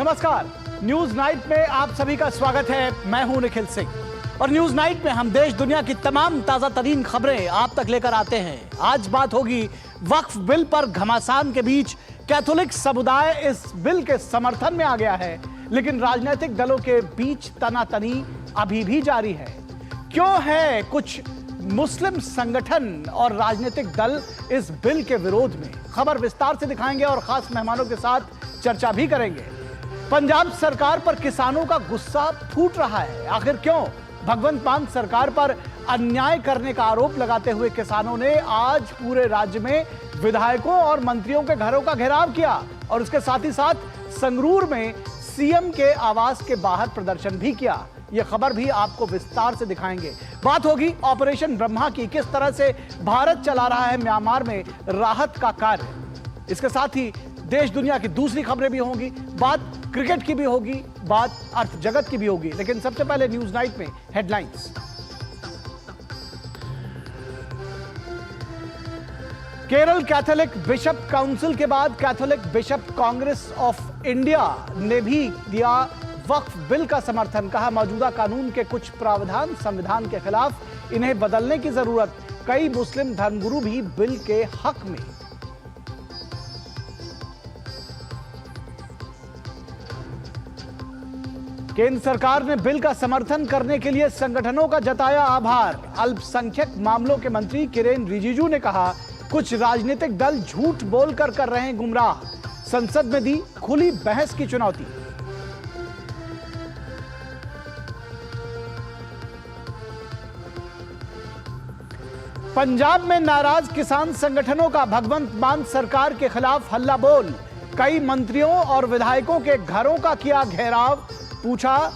नमस्कार, news night में आप सभी का स्वागत है। मैं हूं निखिल सिंह और न्यूज नाइट में हम देश दुनिया की तमाम ताजा तरीन खबरें आप तक लेकर आते हैं। आज बात होगी वक्फ बिल पर। घमासान के बीच कैथोलिक समुदाय इस बिल के समर्थन में आ गया है, लेकिन राजनीतिक दलों के बीच तनातनी अभी भी जारी है। क्यों है कुछ मुस्लिम संगठन और राजनीतिक दल इस बिल के विरोध में? खबर विस्तार से दिखाएंगे और खास मेहमानों के साथ चर्चा भी करेंगे। पंजाब सरकार पर किसानों का गुस्सा फूट रहा है। आखिर क्यों? भगवंत मान सरकार पर अन्याय करने का आरोप लगाते हुए किसानों ने आज पूरे राज्य में विधायकों और मंत्रियों के घरों का घेराव किया और उसके साथ ही साथ संगरूर में सीएम के आवास के बाहर प्रदर्शन भी किया। यह खबर भी आपको विस्तार से दिखाएंगे। बात होगी ऑपरेशन ब्रह्मा की, किस तरह से भारत चला रहा है म्यांमार में राहत का कार्य। इसके साथ ही देश दुनिया की दूसरी खबरें भी होंगी, बात क्रिकेट की भी होगी, बात अर्थ जगत की भी होगी। लेकिन सबसे पहले न्यूज नाइट में headlines. Kerala Catholic bishop council के बाद Catholic bishop Congress of India ने भी दिया वक्फ बिल का समर्थन। कहा, मौजूदा कानून के कुछ प्रावधान संविधान के खिलाफ, इन्हें बदलने की जरूरत। कई मुस्लिम धर्मगुरु भी बिल के हक में। केंद्र सरकार ने बिल का समर्थन करने के लिए संगठनों का जताया आभार। अल्पसंख्यक मामलों के मंत्री किरेन रिजिजू ने कहा, कुछ राजनीतिक दल झूठ बोलकर कर रहे हैं गुमराह। संसद में दी खुली बहस की चुनौती। पंजाब में नाराज किसान संगठनों का भगवंत मान सरकार के खिलाफ हल्ला बोल। कई मंत्रियों और विधायकों के घरों का किया घेराव। पूछा,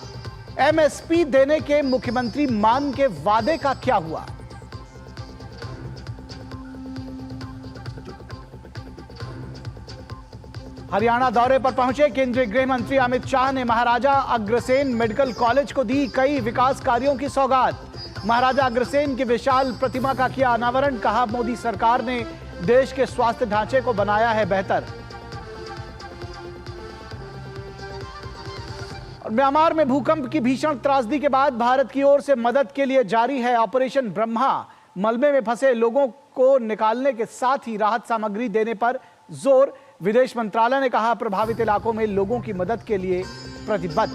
एमएसपी देने के मुख्यमंत्री मान के वादे का क्या हुआ? हरियाणा दौरे पर पहुंचे केंद्रीय गृह मंत्री अमित शाह ने महाराजा अग्रसेन मेडिकल कॉलेज को दी कई विकास कार्यों की सौगात। महाराजा अग्रसेन की विशाल प्रतिमा का किया अनावरण। कहा, मोदी सरकार ने देश के स्वास्थ्य ढांचे को बनाया है बेहतर। और म्यांमार में भूकंप की भीषण त्रासदी के बाद भारत की ओर से मदद के लिए जारी है ऑपरेशन ब्रह्मा। मलबे में फंसे लोगों को निकालने के साथ ही राहत सामग्री देने पर जोर। विदेश मंत्रालय ने कहा, प्रभावित इलाकों में लोगों की मदद के लिए प्रतिबद्ध।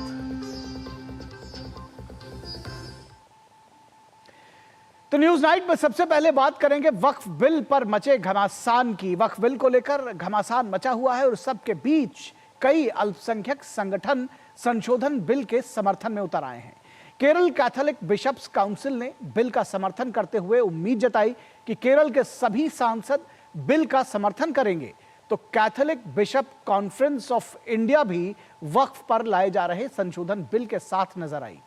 तो न्यूज नाइट में सबसे पहले बात करेंगे वक्फ बिल पर मचे घमासान की। वक्फ बिल को लेकर घमासान मचा हुआ है और सबके बीच कई अल्पसंख्यक संगठन संशोधन बिल के समर्थन में उतर आए हैं। केरल कैथोलिक बिशप्स काउंसिल ने बिल का समर्थन करते हुए उम्मीद जताई कि केरल के सभी सांसद बिल का समर्थन करेंगे। तो Catholic bishop conference of India भी वक्फ पर लाए जा रहे संशोधन बिल के साथ नजर आई।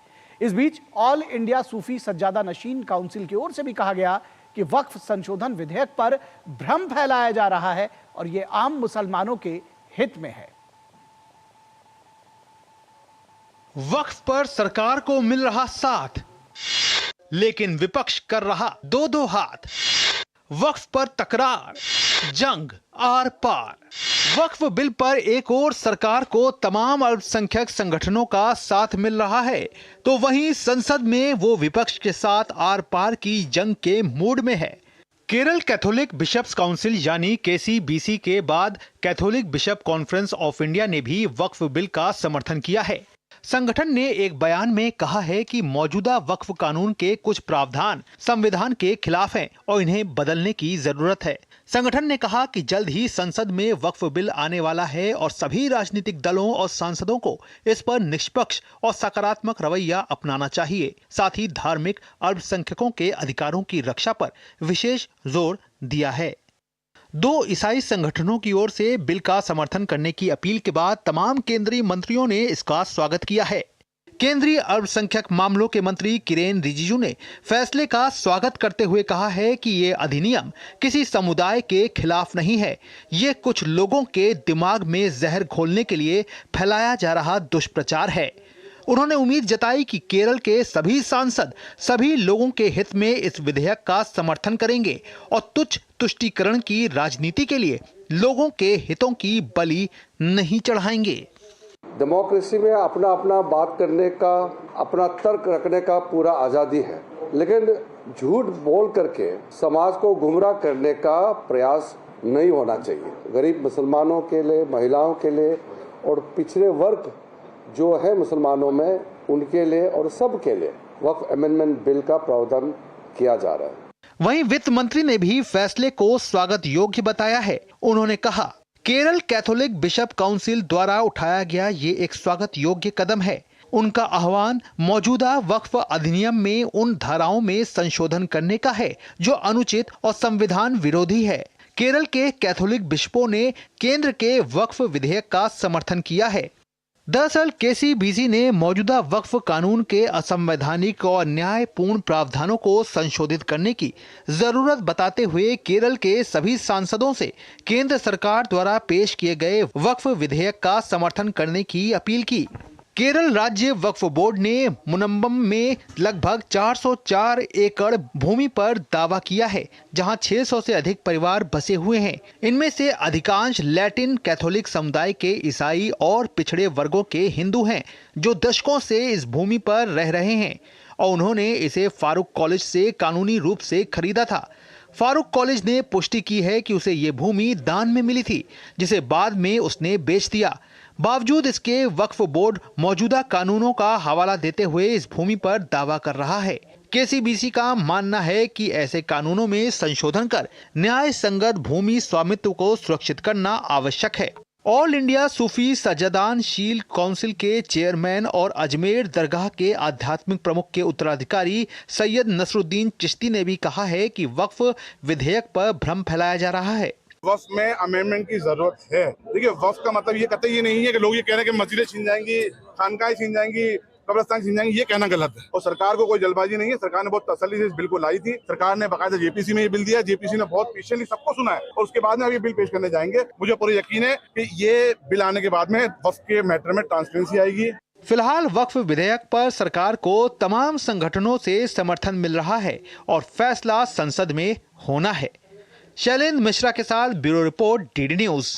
इस बीच ऑल इंडिया सूफी सज्जादा नशीन काउंसिल की ओर से भी कहा गया कि वक्फ संशोधन विधेयक पर भ्रम फैलाया जा रहा है और यह आम मुसलमानों के हित में है। वक्फ पर सरकार को मिल रहा साथ, लेकिन विपक्ष कर रहा दो हाथ। वक्फ पर तकरार, जंग आर पार। वक्फ बिल पर एक और सरकार को तमाम अल्पसंख्यक संगठनों का साथ मिल रहा है, तो वहीं संसद में वो विपक्ष के साथ आर पार की जंग के मूड में है। केरल कैथोलिक बिशप्स काउंसिल यानी केसीबीसी के बाद Catholic bishop conference of India ने भी वक्फ बिल का समर्थन किया है। संगठन ने एक बयान में कहा है कि मौजूदा वक्फ कानून के कुछ प्रावधान संविधान के खिलाफ हैं और इन्हें बदलने की जरूरत है। संगठन ने कहा कि जल्द ही संसद में वक्फ बिल आने वाला है और सभी राजनीतिक दलों और सांसदों को इस पर निष्पक्ष और सकारात्मक रवैया अपनाना चाहिए। साथ ही धार्मिक अल्पसंख्यकों के अधिकारों की रक्षा पर विशेष जोर दिया है। दो ईसाई संगठनों की ओर से बिल का समर्थन करने की अपील के बाद तमाम केंद्रीय मंत्रियों ने इसका स्वागत किया है। केंद्रीय अल्पसंख्यक मामलों के मंत्री किरेन रिजिजू ने फैसले का स्वागत करते हुए कहा है कि ये अधिनियम किसी समुदाय के खिलाफ नहीं है, ये कुछ लोगों के दिमाग में जहर घोलने के लिए फैलाया जा रहा दुष्प्रचार है। उन्होंने उम्मीद जताई कि केरल के सभी सांसद सभी लोगों के हित में इस विधेयक का समर्थन करेंगे और तुच्छ तुष्टीकरण की राजनीति के लिए लोगों के हितों की बलि नहीं चढ़ाएंगे। डेमोक्रेसी में अपना अपना बात करने का, अपना तर्क रखने का पूरा आज़ादी है, लेकिन झूठ बोल करके समाज को गुमराह करने का प्रयास नहीं होना चाहिए। गरीब मुसलमानों के लिए, महिलाओं के लिए और पिछड़े वर्ग जो है मुसलमानों में, उनके लिए और सब के लिए वक्फ अमेंडमेंट बिल का प्रावधान किया जा रहा है। वहीं वित्त मंत्री ने भी फैसले को स्वागत योग्य बताया है। उन्होंने कहा, केरल कैथोलिक बिशप काउंसिल द्वारा उठाया गया ये एक स्वागत योग्य कदम है। उनका आह्वान मौजूदा वक्फ अधिनियम में उन धाराओं में संशोधन करने का है जो अनुचित और संविधान विरोधी है। केरल के कैथोलिक बिशपों ने केंद्र के वक्फ विधेयक का समर्थन किया है। दरअसल केसीबीसी ने मौजूदा वक्फ कानून के असंवैधानिक और न्यायपूर्ण प्रावधानों को संशोधित करने की जरूरत बताते हुए केरल के सभी सांसदों से केंद्र सरकार द्वारा पेश किए गए वक्फ विधेयक का समर्थन करने की अपील की। केरल राज्य वक्फ बोर्ड ने मुनम्बम में लगभग 404 एकड़ भूमि पर दावा किया है, जहां 600 से अधिक परिवार बसे हुए हैं। इनमें से अधिकांश लैटिन कैथोलिक समुदाय के ईसाई और पिछड़े वर्गों के हिंदू हैं, जो दशकों से इस भूमि पर रह रहे हैं और उन्होंने इसे फारूक कॉलेज से कानूनी रूप से खरीदा था। फारूक कॉलेज ने पुष्टि की है कि उसे ये भूमि दान में मिली थी, जिसे बाद में उसने बेच दिया। बावजूद इसके वक्फ बोर्ड मौजूदा कानूनों का हवाला देते हुए इस भूमि पर दावा कर रहा है। केसीबीसी का मानना है कि ऐसे कानूनों में संशोधन कर न्याय संगत भूमि स्वामित्व को सुरक्षित करना आवश्यक है। ऑल इंडिया सूफी सज्जादान शील काउंसिल के चेयरमैन और अजमेर दरगाह के आध्यात्मिक प्रमुख के उत्तराधिकारी सैयद नसरुद्दीन चिश्ती ने भी कहा है कि वक्फ विधेयक पर भ्रम फैलाया जा रहा है। वक्फ में अमेंडमेंट की जरूरत है। देखिए, वक्फ का मतलब ये कतई ये नहीं है कि लोग ये कह रहे हैं कि मस्जिदें छीन जाएंगी, खानकाएं छीन जाएंगी, कब्रिस्तान छीन जाएंगी। ये कहना गलत है और सरकार को कोई जल्दबाजी नहीं है। सरकार ने बहुत तसल्ली से इस बिल को लाई थी। सरकार ने बाकायदा जेपीसी में ये बिल दिया। जेपीसी ने बहुत पेशेंटली सबको सुना है और उसके बाद में अब ये बिल पेश करने जाएंगे। मुझे पूरा यकीन है कि ये बिल आने के बाद में वक्फ के मैटर में ट्रांसपेरेंसी आएगी। फिलहाल वक्फ विधेयक पर सरकार को तमाम संगठनों से समर्थन मिल रहा है और फैसला संसद में होना है। शैलेंद्र मिश्रा के साथ ब्यूरो रिपोर्ट, डीडी न्यूज।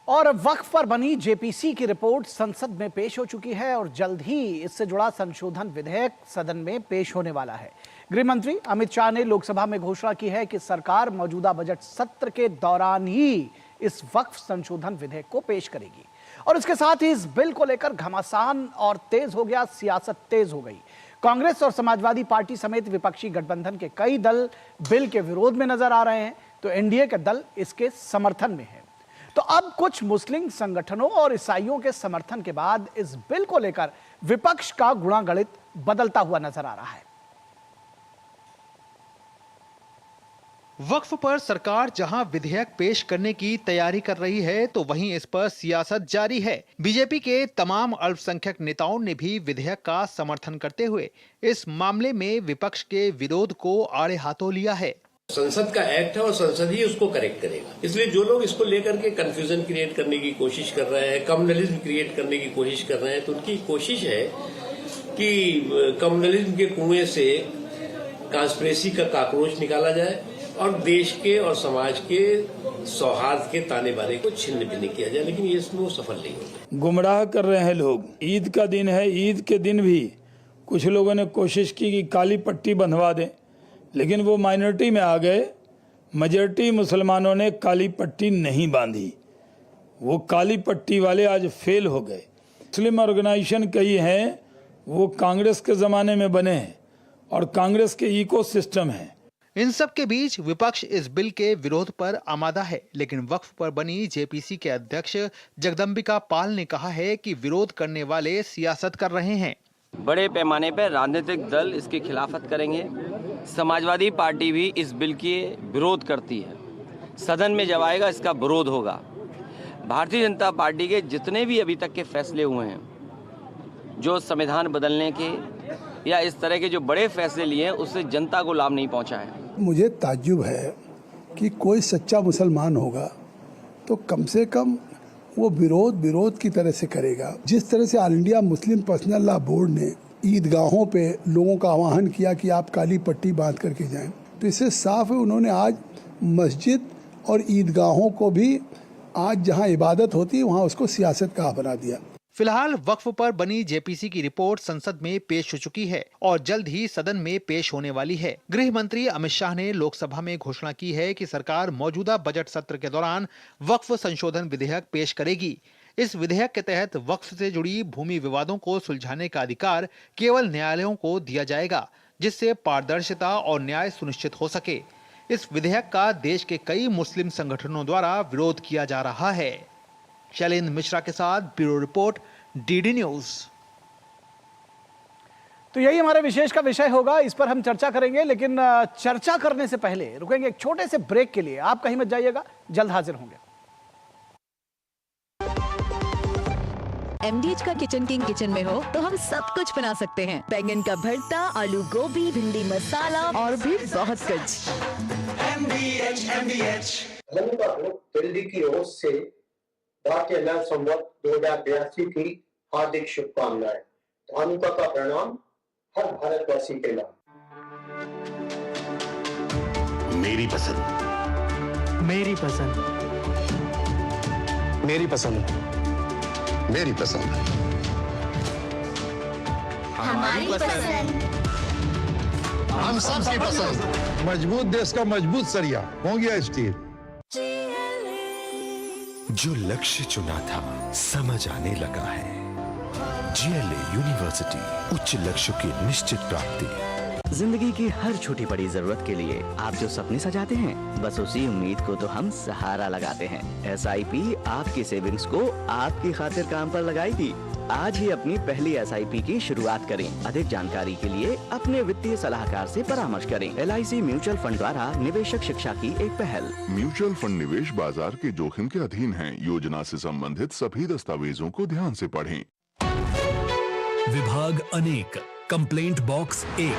और वक्फ पर बनी जेपीसी की रिपोर्ट संसद में पेश हो चुकी है और जल्द ही इससे जुड़ा संशोधन विधेयक सदन में पेश होने वाला है। गृह मंत्री अमित शाह ने लोकसभा में घोषणा की है कि सरकार मौजूदा बजट सत्र के दौरान ही इस वक्फ संशोधन विधेयक को पेश करेगी और इसके साथ ही इस बिल को लेकर घमासान और तेज हो गया, सियासत तेज हो गई। कांग्रेस और समाजवादी पार्टी समेत विपक्षी गठबंधन के कई दल बिल के विरोध में नजर आ रहे हैं, तो एनडीए के दल इसके समर्थन में है। तो अब कुछ मुस्लिम संगठनों और ईसाइयों के समर्थन के बाद इस बिल को लेकर विपक्ष का गुणागणित बदलता हुआ नजर आ रहा है। वक्फ पर सरकार जहां विधेयक पेश करने की तैयारी कर रही है, तो वहीं इस पर सियासत जारी है। बीजेपी के तमाम अल्पसंख्यक नेताओं ने भी विधेयक का समर्थन करते हुए इस मामले में विपक्ष के विरोध को आड़े हाथों लिया है। संसद का एक्ट है और संसद ही उसको करेक्ट करेगा। इसलिए जो लोग इसको लेकर के कंफ्यूजन क्रिएट करने की कोशिश कर रहे हैं, कम्युनलिज्म क्रिएट करने की कोशिश कर रहे हैं, तो उनकी कोशिश है कि कम्युनलिज्म के कुएं से कॉन्स्पिरेसी का कॉकरोच निकाला जाए और देश के और समाज के सौहार्द के ताने बाने को छिन्न भिन्न किया जाए, लेकिन ये इसमें वो सफल नहीं होगा। गुमराह कर रहे हैं लोग। ईद का दिन है, ईद के दिन भी कुछ लोगों ने कोशिश की कि काली पट्टी बंधवा दें, लेकिन वो माइनॉरिटी में आ गए। मेजॉरिटी मुसलमानों ने काली पट्टी नहीं बांधी। वो काली पट्टी वाले आज फेल हो गए। मुस्लिम ऑर्गेनाइजेशन कई हैं, वो कांग्रेस के ज़माने में बने हैं और कांग्रेस के इकोसिस्टम हैं। इन सब के बीच विपक्ष इस बिल के विरोध पर आमादा है, लेकिन वक्फ पर बनी जेपीसी के अध्यक्ष जगदम्बिका पाल ने कहा है कि विरोध करने वाले सियासत कर रहे हैं। बड़े पैमाने पर राजनीतिक दल इसकी खिलाफत करेंगे। समाजवादी पार्टी भी इस बिल के विरोध करती है। सदन में जब आएगा इसका विरोध होगा। भारतीय जनता पार्टी के जितने भी अभी तक के फैसले हुए हैं, जो संविधान बदलने के या इस तरह के जो बड़े फैसले लिए हैं, उससे जनता को लाभ नहीं पहुंचा है। मुझे ताज्जुब है कि कोई सच्चा मुसलमान होगा तो कम से कम वो विरोध की तरह से करेगा। जिस तरह से all India Muslim personal law board ने ईदगाहों पे लोगों का आह्वान किया कि आप काली पट्टी बांध करके जाएं, तो इससे साफ है उन्होंने आज मस्जिद और ईदगाहों को भी आज जहाँ इबादत होती है वहाँ उसको सियासत का बना दिया। फिलहाल वक्फ पर बनी जेपीसी की रिपोर्ट संसद में पेश हो चुकी है और जल्द ही सदन में पेश होने वाली है। गृह मंत्री अमित शाह ने लोकसभा में घोषणा की है कि सरकार मौजूदा बजट सत्र के दौरान वक्फ संशोधन विधेयक पेश करेगी। इस विधेयक के तहत वक्फ से जुड़ी भूमि विवादों को सुलझाने का अधिकार केवल न्यायालयों को दिया जाएगा, जिससे पारदर्शिता और न्याय सुनिश्चित हो सके। इस विधेयक का देश के कई मुस्लिम संगठनों द्वारा विरोध किया जा रहा है। शैलेंद्र मिश्रा के साथ ब्यूरो रिपोर्ट, डीडी न्यूज। तो यही हमारे विशेष का विषय होगा, इस पर हम चर्चा करेंगे, लेकिन चर्चा करने से पहले रुकेंगे एक छोटे से ब्रेक के लिए। आप कहीं मत जाइएगा, जल्द हाजिर होंगे। MDH का किचन किंग किचन में हो तो हम सब कुछ बना सकते हैं। बैंगन का भरता, आलू गोभी, भिंडी मसाला और भी बहुत कुछ। दिल्ली की ओर से भारतीय नव संवत 2082 की हार्दिक शुभकामनाएं। धानुका का प्रणाम हर भारतवासी के नाम। मेरी पसंद, मेरी पसंद, मेरी पसंद, मेरी पसंद, हमारी पसंद, हम सबकी पसंद। मजबूत देश का मजबूत सरिया हो गया स्टील। जो लक्ष्य चुना था समझ आने लगा है। GLA यूनिवर्सिटी, उच्च लक्ष्य की निश्चित प्राप्ति। जिंदगी की हर छोटी बड़ी जरूरत के लिए आप जो सपने सजाते हैं, बस उसी उम्मीद को तो हम सहारा लगाते हैं। SIP आपकी सेविंग्स को आपकी खातिर काम पर लगाएगी। आज ही अपनी पहली SIP की शुरुआत करें। अधिक जानकारी के लिए अपने वित्तीय सलाहकार से परामर्श करें। LIC म्यूचुअल फंड द्वारा निवेशक शिक्षा की एक पहल। म्यूचुअल फंड निवेश बाजार के जोखिम के अधीन है। योजना से संबंधित सभी दस्तावेजों को ध्यान से पढ़ें। विभाग अनेक, कंप्लेंट बॉक्स 1।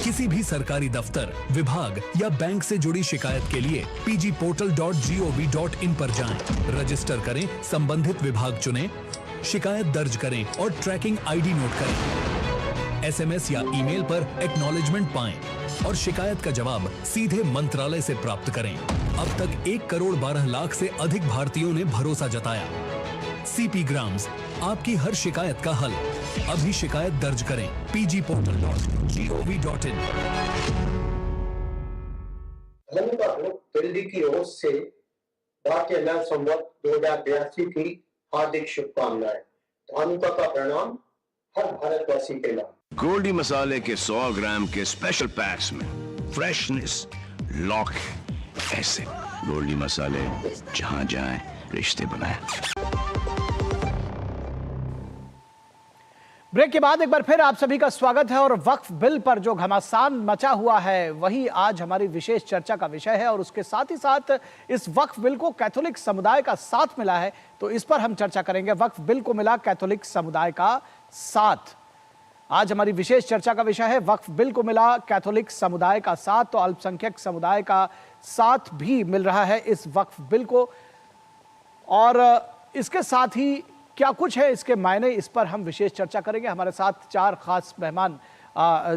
किसी भी सरकारी दफ्तर, विभाग या बैंक से जुड़ी शिकायत के लिए pgportal.gov.in पर जाएं, रजिस्टर करें, संबंधित विभाग चुनें, शिकायत दर्ज करें और ट्रैकिंग ID नोट करें। SMS या ईमेल पर एक्नॉलेजमेंट पाएं और शिकायत का जवाब सीधे मंत्रालय से प्राप्त करें। अब तक 1 करोड़ 12 लाख से अधिक भारतीयों ने भरोसा जताया। CP ग्राम्स, आपकी हर शिकायत का हल। अभी शिकायत दर्ज करें pgportal.gov.in। दिल्ली की ओर से भारतीय नव संवत 2082 की हार्दिक शुभकामनाएं। धानुका का प्रणाम हर भारतवासी के नाम। गोल्डी मसाले के 100 ग्राम के स्पेशल पैक्स में फ्रेशनेस लॉक है। ऐसे गोल्डी मसाले जहां जाएं रिश्ते बनाएं। ब्रेक के बाद एक बार फिर आप सभी का स्वागत है। और वक्फ बिल पर जो घमासान मचा हुआ है वही आज हमारी विशेष चर्चा का विषय है। और उसके साथ ही साथ इस वक्फ बिल को कैथोलिक समुदाय का साथ मिला है, तो इस पर हम चर्चा करेंगे। वक्फ बिल को मिला कैथोलिक समुदाय का साथ, आज हमारी विशेष चर्चा का विषय है। वक्फ बिल को मिला कैथोलिक समुदाय का साथ, तो अल्पसंख्यक समुदाय का साथ भी मिल रहा है इस वक्फ बिल को। और इसके साथ ही क्या कुछ है इसके मायने, इस पर हम विशेष चर्चा करेंगे। हमारे साथ 4 खास मेहमान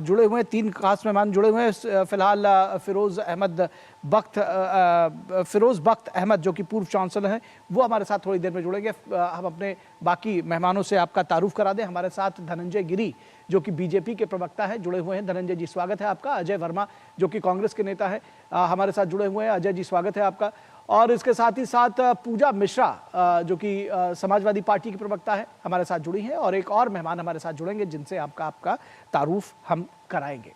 जुड़े हुए हैं, 3 खास मेहमान जुड़े हुए हैं। फिलहाल फिरोज बख्त अहमद जो कि पूर्व चांसलर हैं, वो हमारे साथ थोड़ी देर में जुड़ेंगे। हम अपने बाकी मेहमानों से आपका तारुफ करा दें। हमारे साथ धनंजय गिरी जो कि बीजेपी के प्रवक्ता हैं, जुड़े हुए हैं। धनंजय जी स्वागत है आपका। अजय वर्मा जो कि कांग्रेस के नेता हैं, हमारे साथ जुड़े हुए हैं। अजय जी स्वागत है आपका। और इसके साथ ही साथ पूजा मिश्रा जो कि समाजवादी पार्टी की प्रवक्ता है, हमारे साथ जुड़ी हैं। और एक और मेहमान हमारे साथ जुड़ेंगे जिनसे आपका तारुफ हम कराएंगे।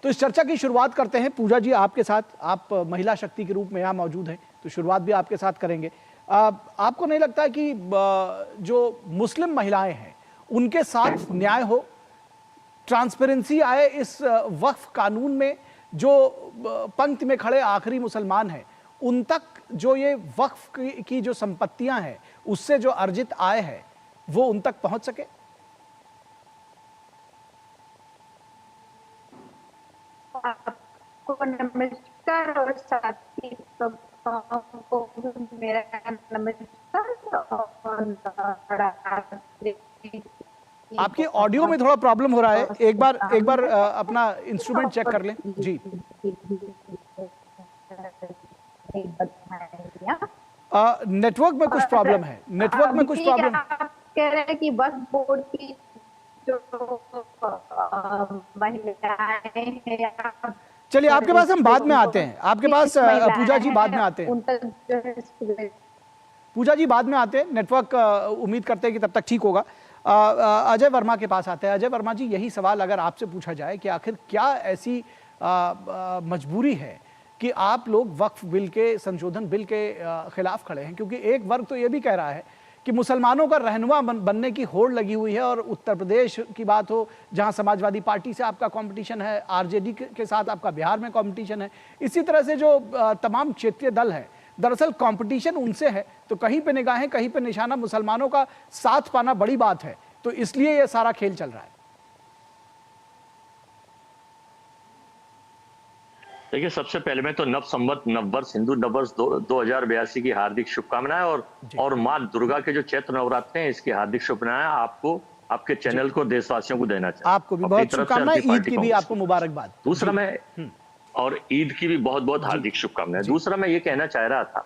तो इस चर्चा की शुरुआत करते हैं। पूजा जी आपके साथ, आप महिला शक्ति के रूप में यहाँ मौजूद हैं, तो शुरुआत भी आपके साथ करेंगे। आपको नहीं लगता कि जो मुस्लिम महिलाएं हैं उनके साथ न्याय हो, ट्रांसपेरेंसी आए इस वक्फ कानून में? जो पंक्ति में खड़े आखिरी मुसलमान हैं उन तक जो ये वक्फ की जो संपत्तियां हैं उससे जो अर्जित आय है वो उन तक पहुंच सके? आपको नमस्कार और साथी को मेरा नमस्कार। आपकी ऑडियो में थोड़ा प्रॉब्लम हो रहा है, एक बार अपना इंस्ट्रूमेंट चेक कर लें जी। नेटवर्क में कुछ प्रॉब्लम है, नेटवर्क में कुछ प्रॉब्लम। आप कह रहे हैं कि वक्फ बोर्ड की जो महिलाएं हैं, चलिए आपके पास हम बाद में आते हैं, आपके पास पूजा जी बाद में आते हैं, उन तक जो है पूजा जी बाद में आते हैं। नेटवर्क उम्मीद करते हैं कि तब तक ठीक होगा। अजय वर्मा के पास आते हैं। अजय वर्मा जी, यही सवाल अगर आपसे पूछा जाए कि आखिर क्या ऐसी मजबूरी है कि आप लोग वक्फ बिल के, संशोधन बिल के खिलाफ खड़े हैं, क्योंकि एक वर्ग तो ये भी कह रहा है कि मुसलमानों का रहनुमा बनने की होड़ लगी हुई है, और उत्तर प्रदेश की बात हो जहां समाजवादी पार्टी से आपका कंपटीशन है, आरजेडी के साथ आपका बिहार में कंपटीशन है, इसी तरह से जो तमाम क्षेत्रीय दल है, दरअसल कंपटीशन उनसे है, तो कहीं पे निगाहें, कहीं पे निशाना मुसलमानों का साथ पाना बड़ी बात है, तो इसलिए ये सारा खेल चल रहा है। देखिए, सबसे पहले मैं तो नव संवत, नव वर्ष, हिंदू नव वर्ष 2082 की हार्दिक शुभकामनाएं, और माँ दुर्गा के जो चैत्र नवरात्र हैं इसकी हार्दिक शुभकामनाएं आपको, आपके चैनल को, देशवासियों को देना चाहिए। आपको भी बहुत शुभकामनाएं, ईद की भी आपको मुबारकबाद। दूसरा मैं, और ईद की भी बहुत बहुत हार्दिक शुभकामनाएं। दूसरा मैं ये कहना चाह रहा था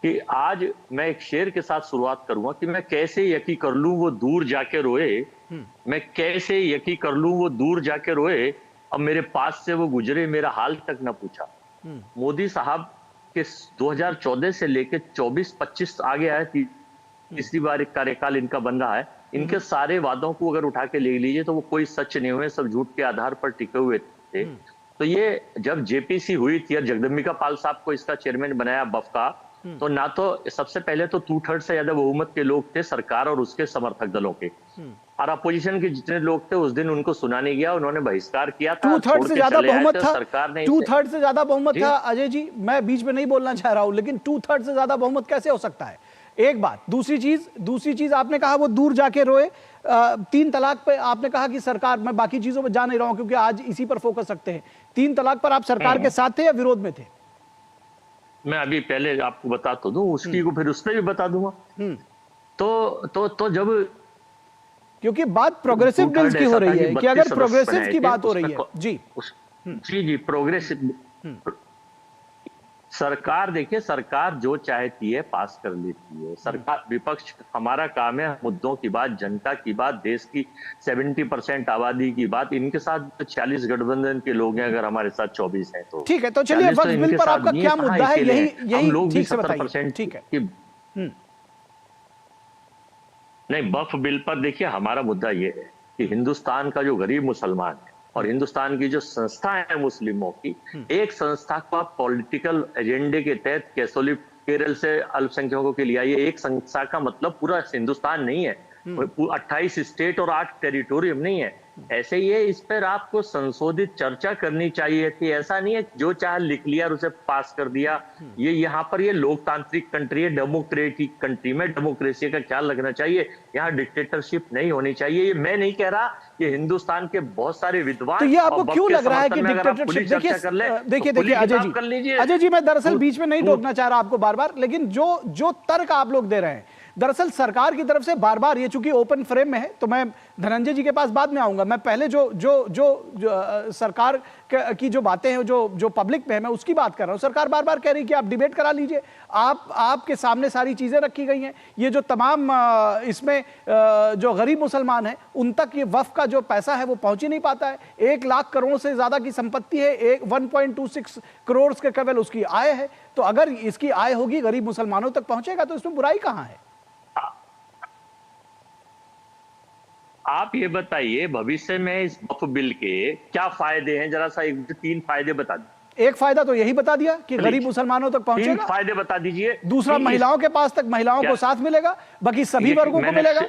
कि आज मैं एक शेर के साथ शुरुआत करूंगा कि मैं कैसे यकी कर लूं वो दूर जाके रोए, मैं कैसे यकी कर लूं वो दूर जाके रोए, अब मेरे पास से वो गुजरे मेरा हाल तक न पूछा। मोदी साहब के 2014 से लेकर 24-25 आगे आए, तीसरी बार कार्यकाल इनका बन रहा है, इनके सारे वादों को अगर उठा के ले लीजिए तो वो कोई सच नहीं हुए, सब झूठ के आधार पर टिके हुए थे। तो ये जब जेपीसी हुई थी और जगदम्बिका पाल साहब को इसका चेयरमैन बनाया बफ का, तो ना तो सबसे पहले तो 2/3 से ज्यादा बहुमत के लोग थे सरकार और उसके समर्थक दलों के, और अपोजिशन के जितने लोग थे उस दिन उनको सुना नहीं गया, उन्होंने बहिष्कार किया था। 2/3 से ज्यादा बहुमत था, सरकार ने 2/3 से ज्यादा बहुमत था। अजय जी, मैं बीच में नहीं बोलना चाह रहा हूं, लेकिन 2/3 से ज्यादा बहुमत कैसे हो सकता है? एक बात। दूसरी चीज आपने कहा वो दूर जाके रोए, 3 तलाक पे आपने कहा कि सरकार, मैं बाकी चीजों पर जा नहीं रहा हूं क्योंकि आज इसी पर फोकस रखते हैं। 3 तलाक पर आप सरकार के साथ थे या विरोध में थे? मैं अभी पहले आपको बता तो दूं, उसकी को फिर उस पर भी बता दूंगा। तो जब, क्योंकि बात प्रोग्रेसिव बिल्स की हो रही है कि अगर प्रोग्रेसिव की बात हो रही है, जी प्रोग्रेसिव सरकार, देखिए सरकार जो चाहती है पास कर लेती है। सरकार, विपक्ष, हमारा काम है मुद्दों की बात, जनता की बात, देश की 70% आबादी की बात। इनके साथ 40 गठबंधन के लोग हैं, अगर हमारे साथ 24 हैं तो ठीक है। तो चलिए वक्फ बिल पर आपका क्या मुद्दा है, यही हम लोग भी ठीक से 70%, ठीक है। नहीं, वक्फ बिल पर देखिए हमारा मुद्दा ये है कि हिंदुस्तान का जो गरीब मुसलमान है और हिंदुस्तान की जो संस्था है मुस्लिमों की, एक संस्था को आप पॉलिटिकल एजेंडे के तहत कैसोली केरल से अल्पसंख्यकों के लिए आई है, एक संस्था का मतलब पूरा हिंदुस्तान नहीं है, 28 स्टेट और 8 टेरिटोरियम नहीं है। ऐसे ही है, इस पर आपको संशोधित चर्चा करनी चाहिए थी। ऐसा नहीं है जो चाहे लिख लिया और उसे पास कर दिया। ये यहाँ पर ये लोकतांत्रिक कंट्री है, डेमोक्रेटिक कंट्री में डेमोक्रेसी का ख्याल रखना चाहिए, यहाँ डिक्टेटरशिप नहीं होनी चाहिए। ये मैं नहीं कह रहा, ये हिंदुस्तान के बहुत सारे विद्वान। तो ये आपको क्यों लग रहा है कि डिक्टेटरशिप? देखिए अजय जी, मैं दरअसल बीच में नहीं टोकना चाह रहा आपको बार बार, लेकिन जो तर्क आप लोग दे रहे हैं, दरअसल सरकार की तरफ से बार बार, ये चूंकि ओपन फ्रेम में है तो मैं धनंजय जी के पास बाद में आऊंगा, मैं पहले जो सरकार की जो बातें हैं, जो पब्लिक में है, मैं उसकी बात कर रहा हूं। सरकार बार बार कह रही है कि आप डिबेट करा लीजिए, आपके सामने सारी चीजें रखी गई हैं, ये जो तमाम इसमें जो गरीब मुसलमान हैं उन तक ये वक्फ का जो पैसा है वो पहुंच ही नहीं पाता है। 1 लाख करोड़ से ज्यादा की संपत्ति है, 1.26 करोड़ के केवल उसकी आय है, तो अगर इसकी आय होगी, गरीब मुसलमानों तक पहुंचेगा, तो इसमें बुराई कहां है? आप ये बताइए, भविष्य में इस वक्फ बिल के क्या फायदे हैं, जरा सा 3 फायदे बता दीजिए। एक फायदा तो यही बता दिया कि गरीब मुसलमानों तक पहुंचेगा। 3 फायदे बता दीजिए। दूसरा, महिलाओं के पास तक महिलाओं को साथ मिलेगा, बाकी सभी वर्गों को मिलेगा।